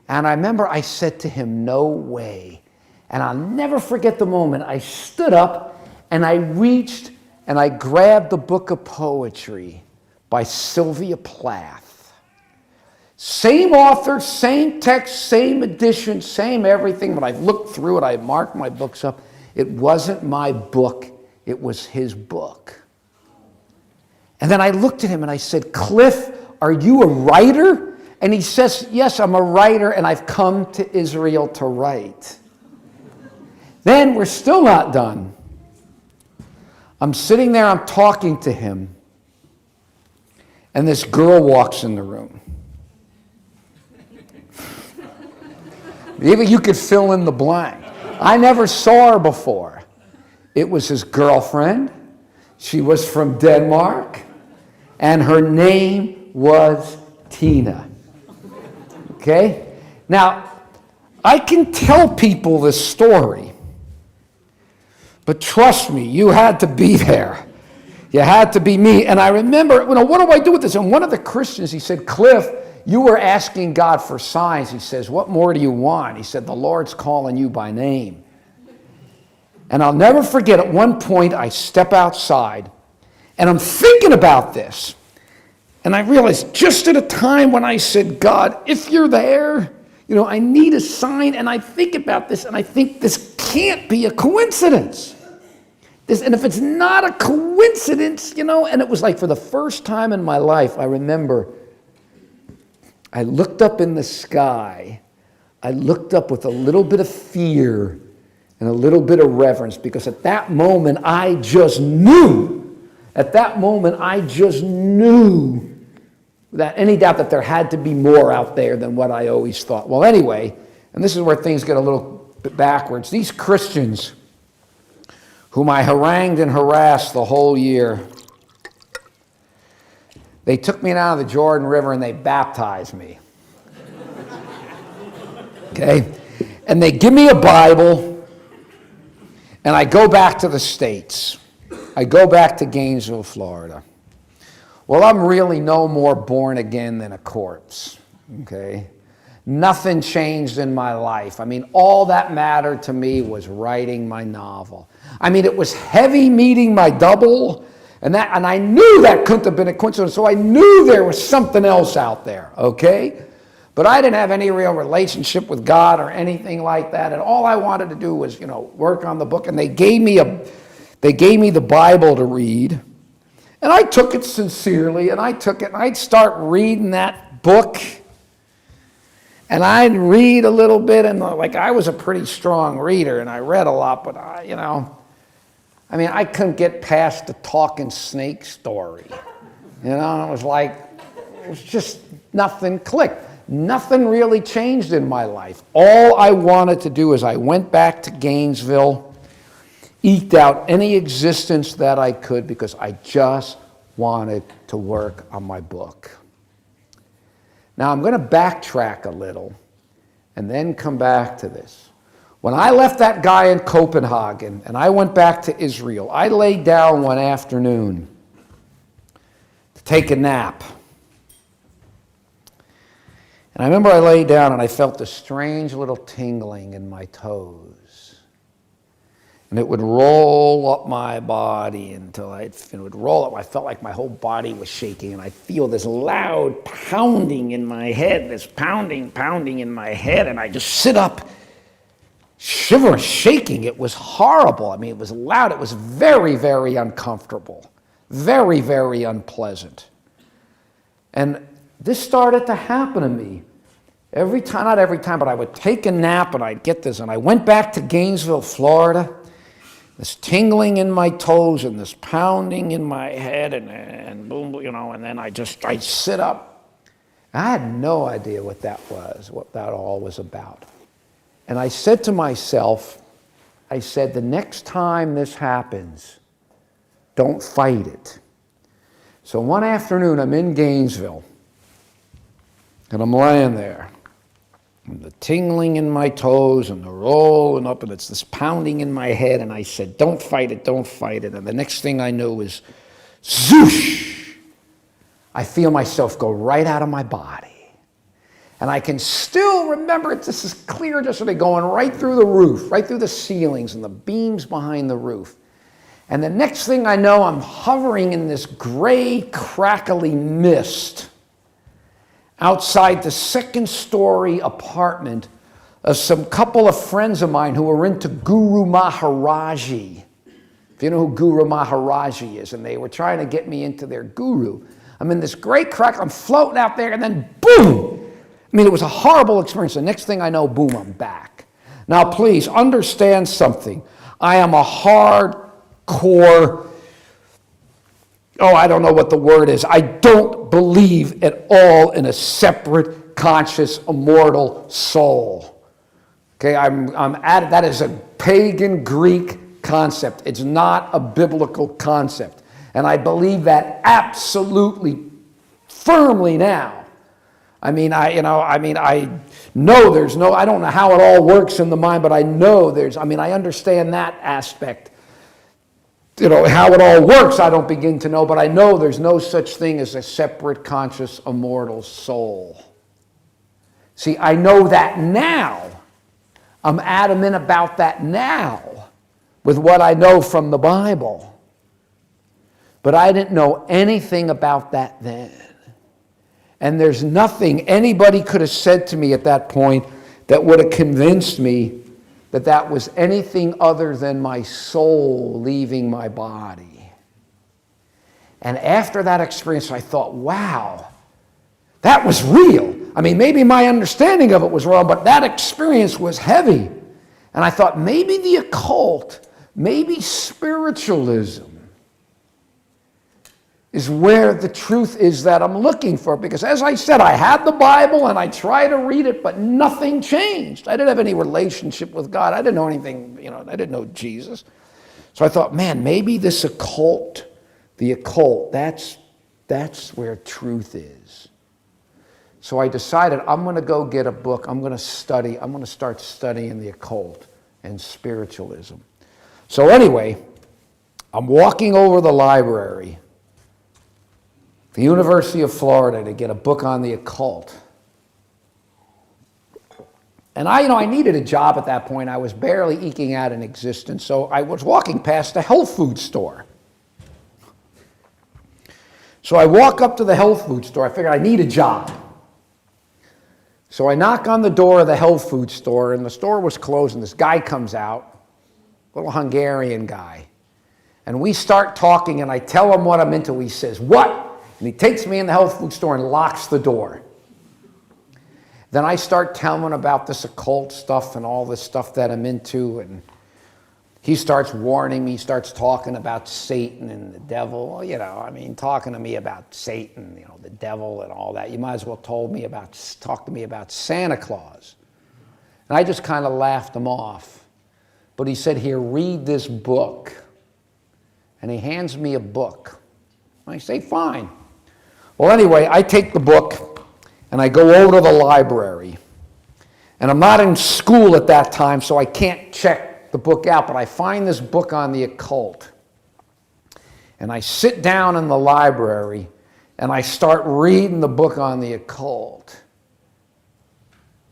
And I remember I said to him, "No way." And I'll never forget the moment. I stood up and I reached and I grabbed the book of poetry by Sylvia Plath. Same author, same text, same edition, same everything. But I've looked through it, I marked my books up. It wasn't my book, it was his book. And then I looked at him and I said, "Cliff, are you a writer?" And he says, "Yes, I'm a writer, and I've come to Israel to write." Then we're still not done. I'm sitting there, I'm talking to him, and this girl walks in the room. Maybe you could fill in the blank. I never saw her before. It was his girlfriend. She was from Denmark, and her name was Tina. Okay? Now, I can tell people this story, but trust me, you had to be there. You had to be me. And I remember, what do I do with this? And one of the Christians, he said, "Cliff, you were asking God for signs." He says, "What more do you want?" He said, "The Lord's calling you by name." And I'll never forget, at one point, I step outside, and I'm thinking about this. And I realized just at a time when I said, "God, if you're there, I need a sign." And I think about this, and I think this can't be a coincidence. And if it's not a coincidence, and it was like for the first time in my life, I remember I looked up in the sky. I looked up with a little bit of fear and a little bit of reverence, because at that moment, I just knew. Without any doubt that there had to be more out there than what I always thought. Well, anyway, and this is where things get a little bit backwards. These Christians, whom I harangued and harassed the whole year, they took me down to the Jordan River and they baptized me. Okay? And they give me a Bible, and I go back to the States. I go back to Gainesville, Florida. Well, I'm really no more born again than a corpse, okay? Nothing changed in my life. All that mattered to me was writing my novel. It was heavy meeting my double, and I knew that couldn't have been a coincidence, so I knew there was something else out there, okay? But I didn't have any real relationship with God or anything like that, and all I wanted to do was, work on the book, and they gave me the Bible to read. And I took it sincerely, and I'd start reading that book, and I'd read a little bit, and I was a pretty strong reader, and I read a lot, but I couldn't get past the talking snake story. It was just nothing clicked. Nothing really changed in my life. All I wanted to do is I went back to Gainesville, eked out any existence that I could, because I just wanted to work on my book. Now I'm going to backtrack a little and then come back to this. When I left that guy in Copenhagen and I went back to Israel, I laid down one afternoon to take a nap. And I remember I laid down and I felt a strange little tingling in my toes. And it would roll up my body until it would roll up. I felt like my whole body was shaking, and I feel this loud pounding in my head, this pounding in my head, and I just sit up, shivering, shaking. It was horrible. I mean, it was loud. It was very, very uncomfortable, very, very unpleasant. And this started to happen to me. Every time, not every time, but I would take a nap and I'd get this. And I went back to Gainesville, Florida. This tingling in my toes and this pounding in my head and boom, and then I'd sit up. I had no idea what that was, what that all was about. And I said to myself, the next time this happens, don't fight it. So one afternoon, I'm in Gainesville, and I'm laying there. And the tingling in my toes and the rolling up, and it's this pounding in my head, and I said, don't fight it, don't fight it. And the next thing I know is, zoosh! I feel myself go right out of my body. And I can still remember it, this is clear, just sort of going right through the roof, right through the ceilings and the beams behind the roof. And the next thing I know, I'm hovering in this gray, crackly mist outside the second-story apartment of some couple of friends of mine who were into Guru Maharaji. If you know who Guru Maharaji is, and they were trying to get me into their guru. I'm in this great crack, I'm floating out there, and then boom! I mean, it was a horrible experience. The next thing I know, boom, I'm back. Now, please understand something. I am a hardcore, I don't know what the word is. I don't believe at all in a separate, conscious, immortal soul. Okay, that is a pagan Greek concept. It's not a biblical concept. And I believe that absolutely firmly now. I know there's no, I don't know how it all works in the mind, but I know I understand that aspect. How it all works, I don't begin to know, but I know there's no such thing as a separate, conscious, immortal soul. See, I know that now. I'm adamant about that now with what I know from the Bible. But I didn't know anything about that then. And there's nothing anybody could have said to me at that point that would have convinced me that was anything other than my soul leaving my body. And after that experience, I thought, wow, that was real. I mean, maybe my understanding of it was wrong, but that experience was heavy. And I thought, maybe the occult, maybe spiritualism is where the truth is that I'm looking for. Because as I said, I had the Bible and I tried to read it, but nothing changed. I didn't have any relationship with God. I didn't know anything, I didn't know Jesus. So I thought, man, maybe this occult, the occult, that's where truth is. So I decided I'm going to go get a book. I'm going to start studying the occult and spiritualism. So anyway, I'm walking over the library, the University of Florida, to get a book on the occult. And I needed a job at that point. I was barely eking out an existence, so I was walking past a health food store. So I walk up to the health food store. I figure I need a job. So I knock on the door of the health food store, and the store was closed, and this guy comes out, a little Hungarian guy. And we start talking, and I tell him what I'm into. He says, "What?" And he takes me in the health food store and locks the door. Then I start telling him about this occult stuff and all this stuff that I'm into, and he starts warning me, he starts talking about Satan and the devil, talking to me about Satan, the devil and all that. You might as well talk to me about Santa Claus. And I just kind of laughed him off. But he said, "Here, read this book." And he hands me a book. I say, "Fine." Well, anyway, I take the book and I go over to the library. And I'm not in school at that time, so I can't check the book out, but I find this book on the occult. And I sit down in the library and I start reading the book on the occult.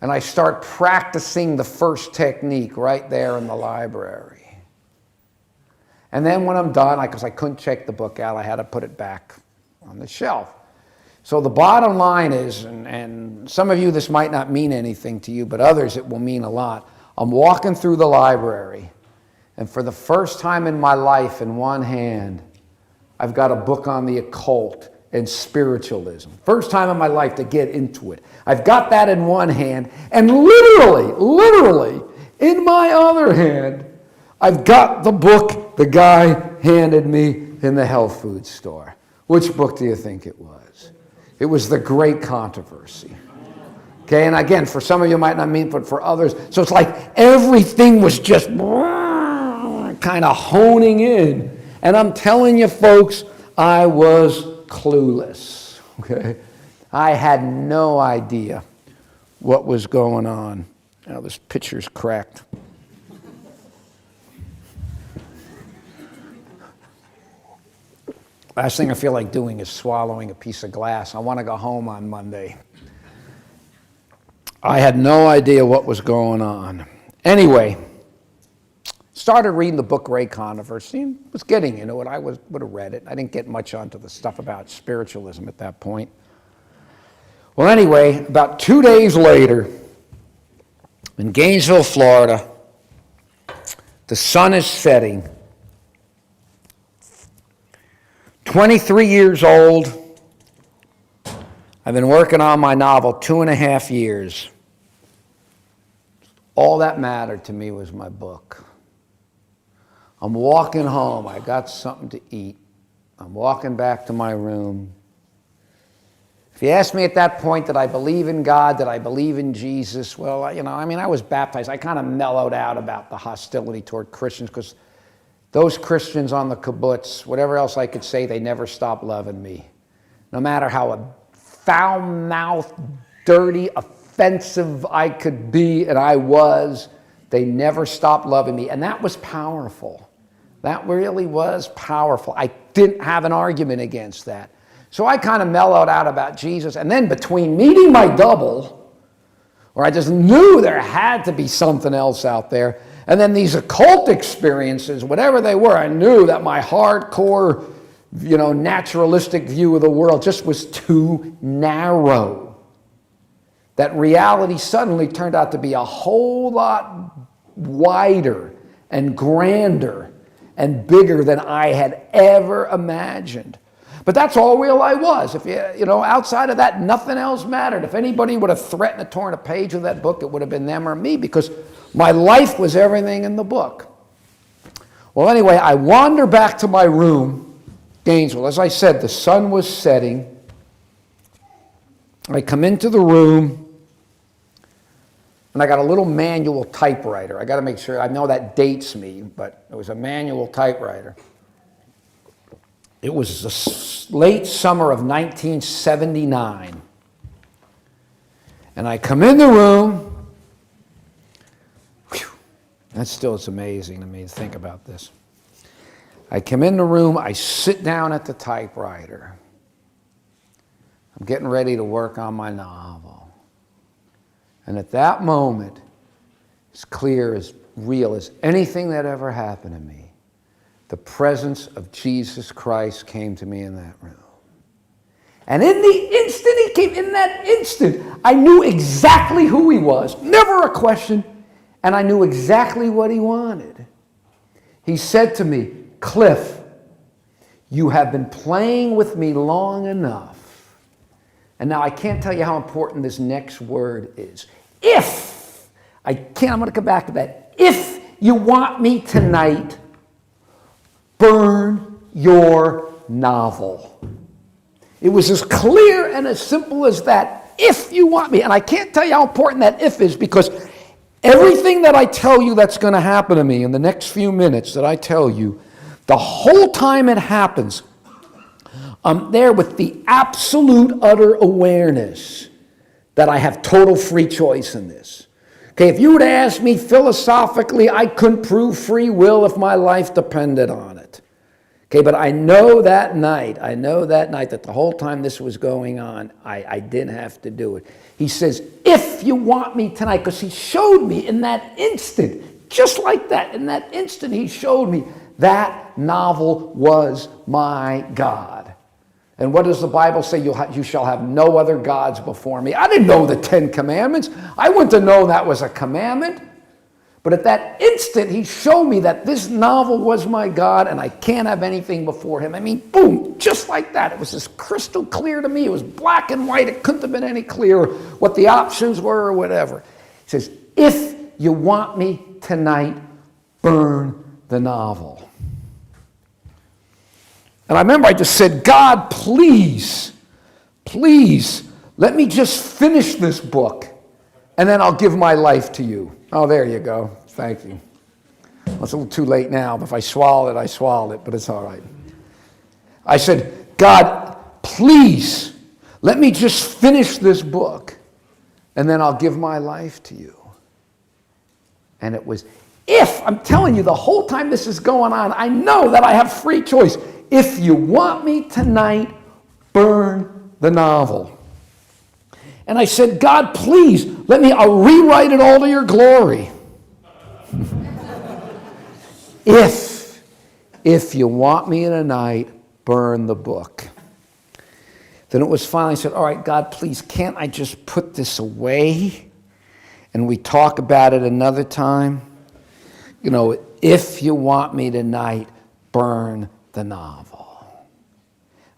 And I start practicing the first technique right there in the library. And then when I'm done, because I couldn't check the book out, I had to put it back on the shelf. So the bottom line is, and some of you this might not mean anything to you, but others it will mean a lot. I'm walking through the library, and for the first time in my life, in one hand, I've got a book on the occult and spiritualism. First time in my life to get into it. I've got that in one hand, and literally, in my other hand, I've got the book the guy handed me in the health food store. Which book do you think it was? It was The Great Controversy. Okay, and again, for some of you might not mean, but for others, so it's like everything was just kind of honing in. And I'm telling you folks, I was clueless. Okay, I had no idea what was going on. Now this picture's cracked. Last thing I feel like doing is swallowing a piece of glass. I want to go home on Monday. I had no idea what was going on. Anyway, started reading the book Great Controversy. Was getting into it. I would have read it. I didn't get much onto the stuff about spiritualism at that point. Well, anyway, about 2 days later, in Gainesville, Florida, the sun is setting. 23 years old. I've been working on my novel 2.5 years. All that mattered to me was my book. I'm walking home. I got something to eat. I'm walking back to my room. If you ask me at that point, did I believe in God? Did I believe in Jesus? Well, I was baptized. I kind of mellowed out about the hostility toward Christians because those Christians on the kibbutz, whatever else I could say, they never stopped loving me. No matter how foul-mouthed, dirty, offensive I could be, and I was, they never stopped loving me. And that was powerful. That really was powerful. I didn't have an argument against that. So I kind of mellowed out about Jesus. And then between meeting my double, where I just knew there had to be something else out there, and then these occult experiences, whatever they were, I knew that my hardcore, naturalistic view of the world just was too narrow. That reality suddenly turned out to be a whole lot wider and grander and bigger than I had ever imagined. But that's all real I was. If outside of that, nothing else mattered. If anybody would have threatened to torn a page of that book, it would have been them or me, because my life was everything in the book. Well, anyway, I wander back to my room, Gainesville. As I said, the sun was setting. I come into the room, and I got a little manual typewriter. I got to make sure, I know that dates me, but it was a manual typewriter. It was the late summer of 1979. And I come in the room. It's amazing to me to think about this. I come in the room, I sit down at the typewriter. I'm getting ready to work on my novel. And at that moment, as clear, as real as anything that ever happened to me, the presence of Jesus Christ came to me in that room. And in the instant he came, in that instant, I knew exactly who he was. Never a question. And I knew exactly what he wanted. He said to me, Cliff, you have been playing with me long enough. And now I can't tell you how important this next word is. I'm going to come back to that. If you want me tonight, burn your novel. It was as clear and as simple as that. If you want me. And I can't tell you how important that if is, because everything that I tell you that's going to happen to me in the next few minutes that I tell you, the whole time it happens, I'm there with the absolute utter awareness that I have total free choice in this. Okay, if you were to ask me philosophically, I couldn't prove free will if my life depended on it. Okay, but I know that night that the whole time this was going on, I didn't have to do it. He says, if you want me tonight, because he showed me in that instant, just like that, in that instant he showed me that novel was my God. And what does the Bible say? You shall have no other gods before me. I didn't know the 10 Commandments. I wouldn't have known that was a commandment. But at that instant, he showed me that this novel was my God and I can't have anything before him. I mean, boom, just like that. It was just crystal clear to me. It was black and white. It couldn't have been any clearer what the options were or whatever. He says, if you want me tonight, burn the novel. And I remember I just said, God, please, please, let me just finish this book and then I'll give my life to you. Oh, there you go. Thank you. Well, it's a little too late now. If I swallowed it, I swallowed it, but it's all right. I said, God, please, let me just finish this book, and then I'll give my life to you. And it was, I'm telling you, the whole time this is going on, I know that I have free choice. If you want me tonight, burn the novel. And I said, God, please, I'll rewrite it all to your glory. If you want me tonight, burn the book. Then it was finally, I said, all right, God, please, can't I just put this away and we talk about it another time? If you want me tonight, burn the novel.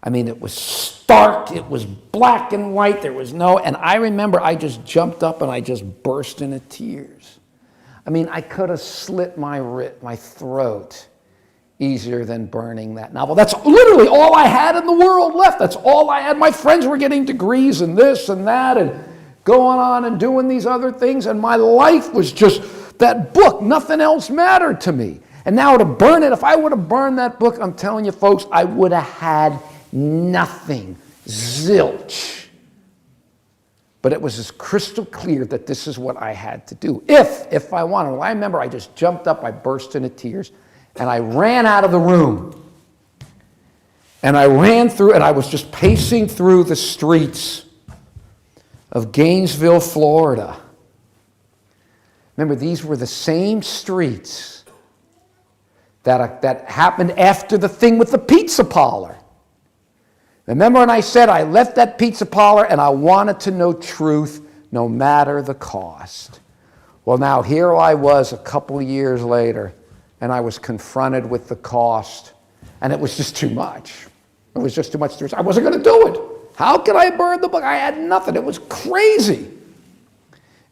I mean, it was stark, it was black and white, and I remember I just jumped up and I just burst into tears. I mean, I could have slit my throat easier than burning that novel. That's literally all I had in the world left. That's all I had. My friends were getting degrees and this and that and going on and doing these other things, and my life was just that book. Nothing else mattered to me. And now to burn it, if I would have burned that book, I'm telling you folks, I would have had nothing, zilch. But it was as crystal clear that this is what I had to do. If I wanted. Well, I remember I just jumped up, I burst into tears, and I ran out of the room. And I ran through, and I was just pacing through the streets of Gainesville, Florida. Remember, these were the same streets that happened after the thing with the pizza parlor. Remember when I said I left that pizza parlor and I wanted to know truth no matter the cost? Well, now here I was a couple of years later, and I was confronted with the cost, and it was just too much. It was just too much. I wasn't going to do it. How could I burn the book? I had nothing. It was crazy.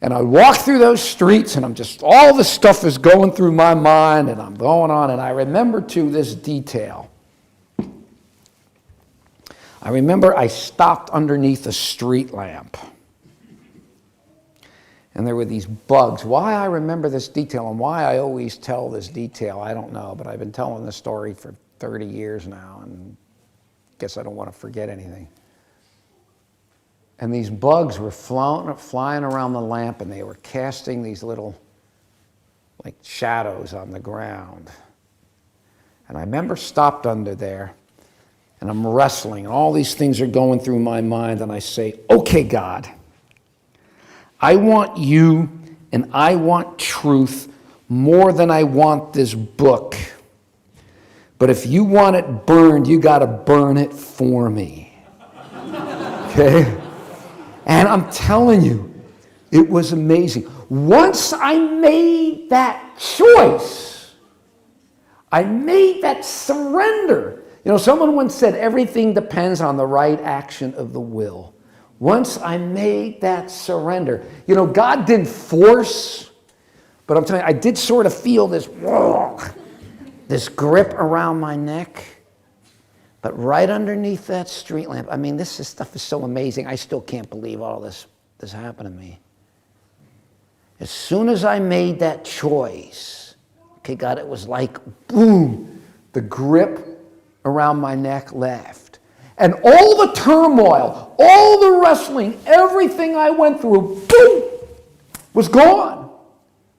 And I walk through those streets, and all this stuff is going through my mind, and I'm going on, and I remember, too, this detail. I remember I stopped underneath a street lamp. And there were these bugs. Why I remember this detail and why I always tell this detail, I don't know, but I've been telling this story for 30 years now, and I guess I don't want to forget anything. And these bugs were flying around the lamp, and they were casting these little, like, shadows on the ground. And I remember stopped under there, and I'm wrestling, and all these things are going through my mind, and I say, okay, God, I want you and I want truth more than I want this book. But if you want it burned, you got to burn it for me. Okay? And I'm telling you, it was amazing. Once I made that choice, I made that surrender. Someone once said, everything depends on the right action of the will. Once I made that surrender, God didn't force, but I'm telling you, I did sort of feel this grip around my neck. But right underneath that street lamp, I mean, this stuff is so amazing. I still can't believe all this happened to me. As soon as I made that choice, okay, God, it was like, boom, the grip around my neck left. And all the turmoil, all the wrestling, everything I went through, boom, was gone.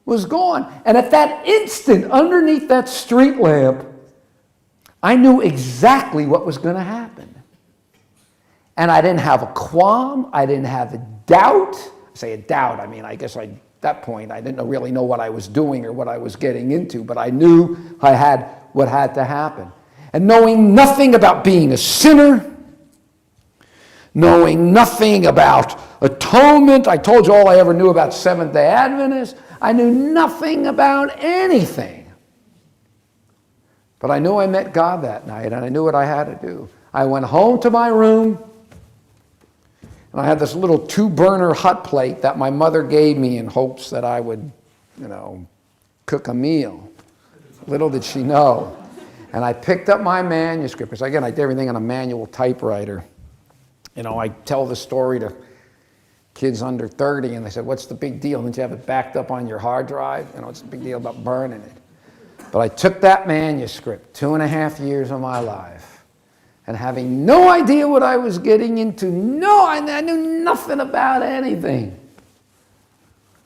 Was gone. And at that instant, underneath that street lamp, I knew exactly what was going to happen. And I didn't have a qualm. I didn't have a doubt. I say a doubt, I mean, I guess at that point, I didn't really know what I was doing or what I was getting into, but I knew I had what had to happen. And knowing nothing about being a sinner, knowing nothing about atonement. I told you all I ever knew about Seventh-day Adventists. I knew nothing about anything. But I knew I met God that night, and I knew what I had to do. I went home to my room, and I had this little 2-burner hot plate that my mother gave me in hopes that I would, cook a meal. Little did she know. And I picked up my manuscript, because again, I did everything on a manual typewriter. I tell the story to kids under 30, and they said, what's the big deal? Didn't you have it backed up on your hard drive? What's the big deal about burning it? But I took that manuscript, 2.5 years of my life, and having no idea what I was getting into, I knew nothing about anything.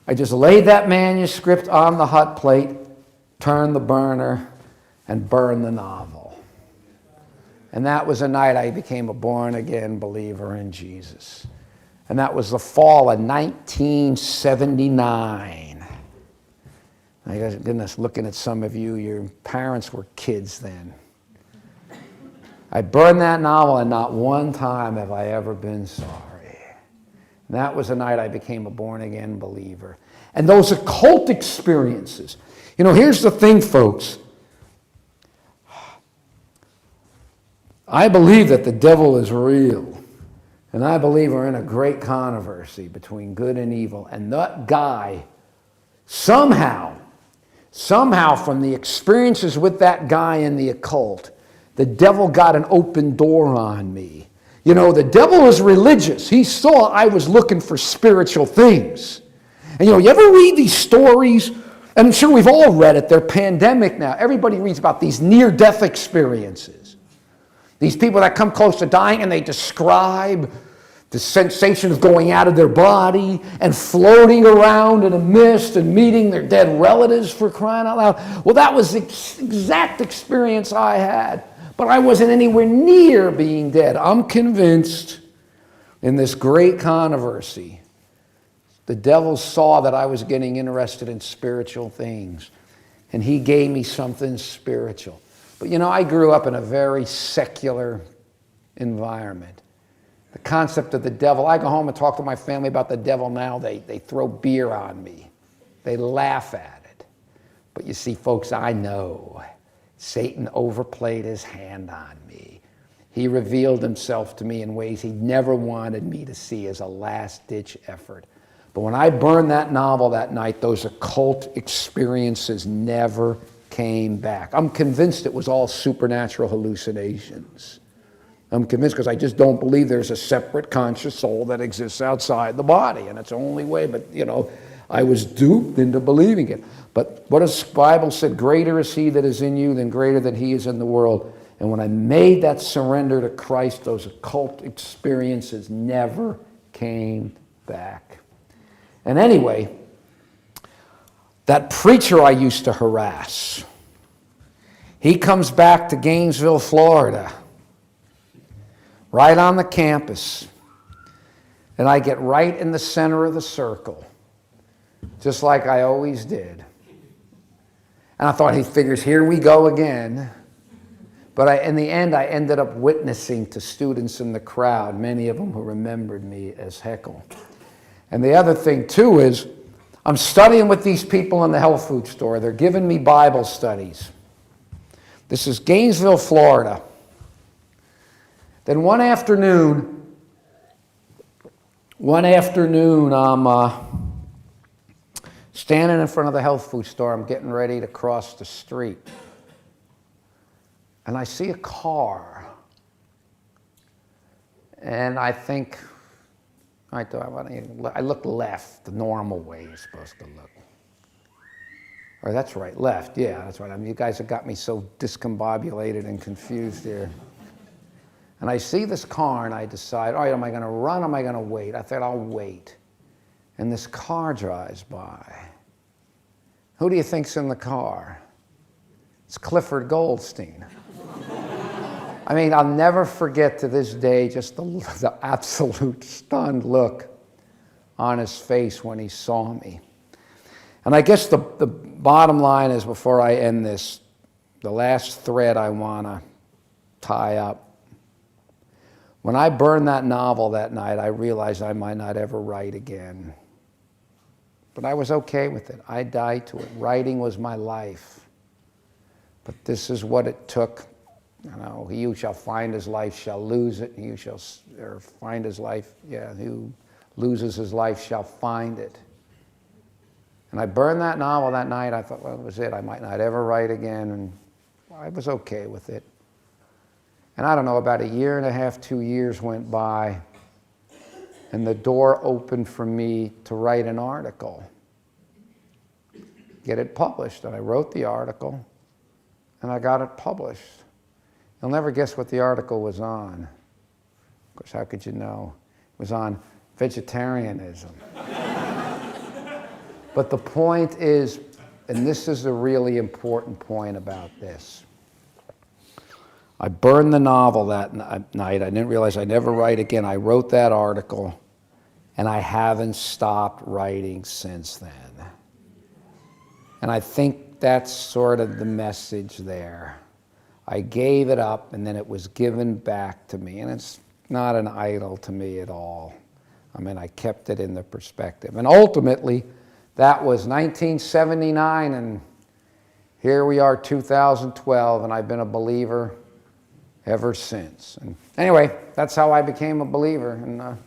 I just laid that manuscript on the hot plate, turned the burner, and burned the novel. And that was the night I became a born-again believer in Jesus. And that was the fall of 1979. My goodness, looking at some of you, your parents were kids then. I burned that novel, and not one time have I ever been sorry. And that was the night I became a born-again believer. And those occult experiences. Here's the thing, folks. I believe that the devil is real. And I believe we're in a great controversy between good and evil. And that guy, somehow from the experiences with that guy in the occult, the devil got an open door on me. The devil is religious. He saw I was looking for spiritual things. And you ever read these stories? And I'm sure we've all read it. They're pandemic now. Everybody reads about these near-death experiences. These people that come close to dying, and they describe the sensation of going out of their body and floating around in a mist and meeting their dead relatives, for crying out loud. Well, that was the exact experience I had. But I wasn't anywhere near being dead. I'm convinced in this great controversy, the devil saw that I was getting interested in spiritual things, and he gave me something spiritual. But I grew up in a very secular environment. The concept of the devil, I go home and talk to my family about the devil now, they throw beer on me. They laugh at it. But you see, folks, I know Satan overplayed his hand on me. He revealed himself to me in ways he never wanted me to see as a last-ditch effort. But when I burned that novel that night, those occult experiences never came back. I'm convinced it was all supernatural hallucinations. I'm convinced, because I just don't believe there's a separate conscious soul that exists outside the body, and it's the only way. But I was duped into believing it. But what does the Bible said? Greater is he that is in you than greater than he is in the world. And when I made that surrender to Christ, those occult experiences never came back. And anyway, that preacher I used to harass, he comes back to Gainesville, Florida, right on the campus. And I get right in the center of the circle, just like I always did. And I thought, he figures, here we go again. But in the end, I ended up witnessing to students in the crowd, many of them who remembered me as Heckle. And the other thing, too, is I'm studying with these people in the health food store. They're giving me Bible studies. This is Gainesville, Florida. Then one afternoon, I'm standing in front of the health food store. I'm getting ready to cross the street. And I see a car. And I think, I look left, the normal way you're supposed to look. Or that's right, left, yeah, that's right. You guys have got me so discombobulated and confused here. And I see this car, and I decide, all right, am I going to run, am I going to wait? I thought, I'll wait. And this car drives by. Who do you think's in the car? It's Clifford Goldstein. I'll never forget to this day just the absolute stunned look on his face when he saw me. And I guess the bottom line is, before I end this, the last thread I want to tie up. When I burned that novel that night, I realized I might not ever write again. But I was okay with it. I died to it. Writing was my life. But this is what it took. You know, he who shall find his life shall lose it. He who shall find his life, who loses his life shall find it. And I burned that novel that night. I thought, well, that was it. I might not ever write again. And I was okay with it. And I don't know, about 1.5 years, 2 years went by, and the door opened for me to write an article, get it published. And I wrote the article, and I got it published. You'll never guess what the article was on. Of course, how could you know? It was on vegetarianism. But the point is, and this is a really important point about this, I burned the novel that night. I didn't realize I'd never write again. I wrote that article, and I haven't stopped writing since then. And I think that's sort of the message there. I gave it up, and then it was given back to me. And it's not an idol to me at all. I mean, I kept it in the perspective. And ultimately, that was 1979, and here we are, 2012, and I've been a believer ever since. And anyway, that's how I became a believer. And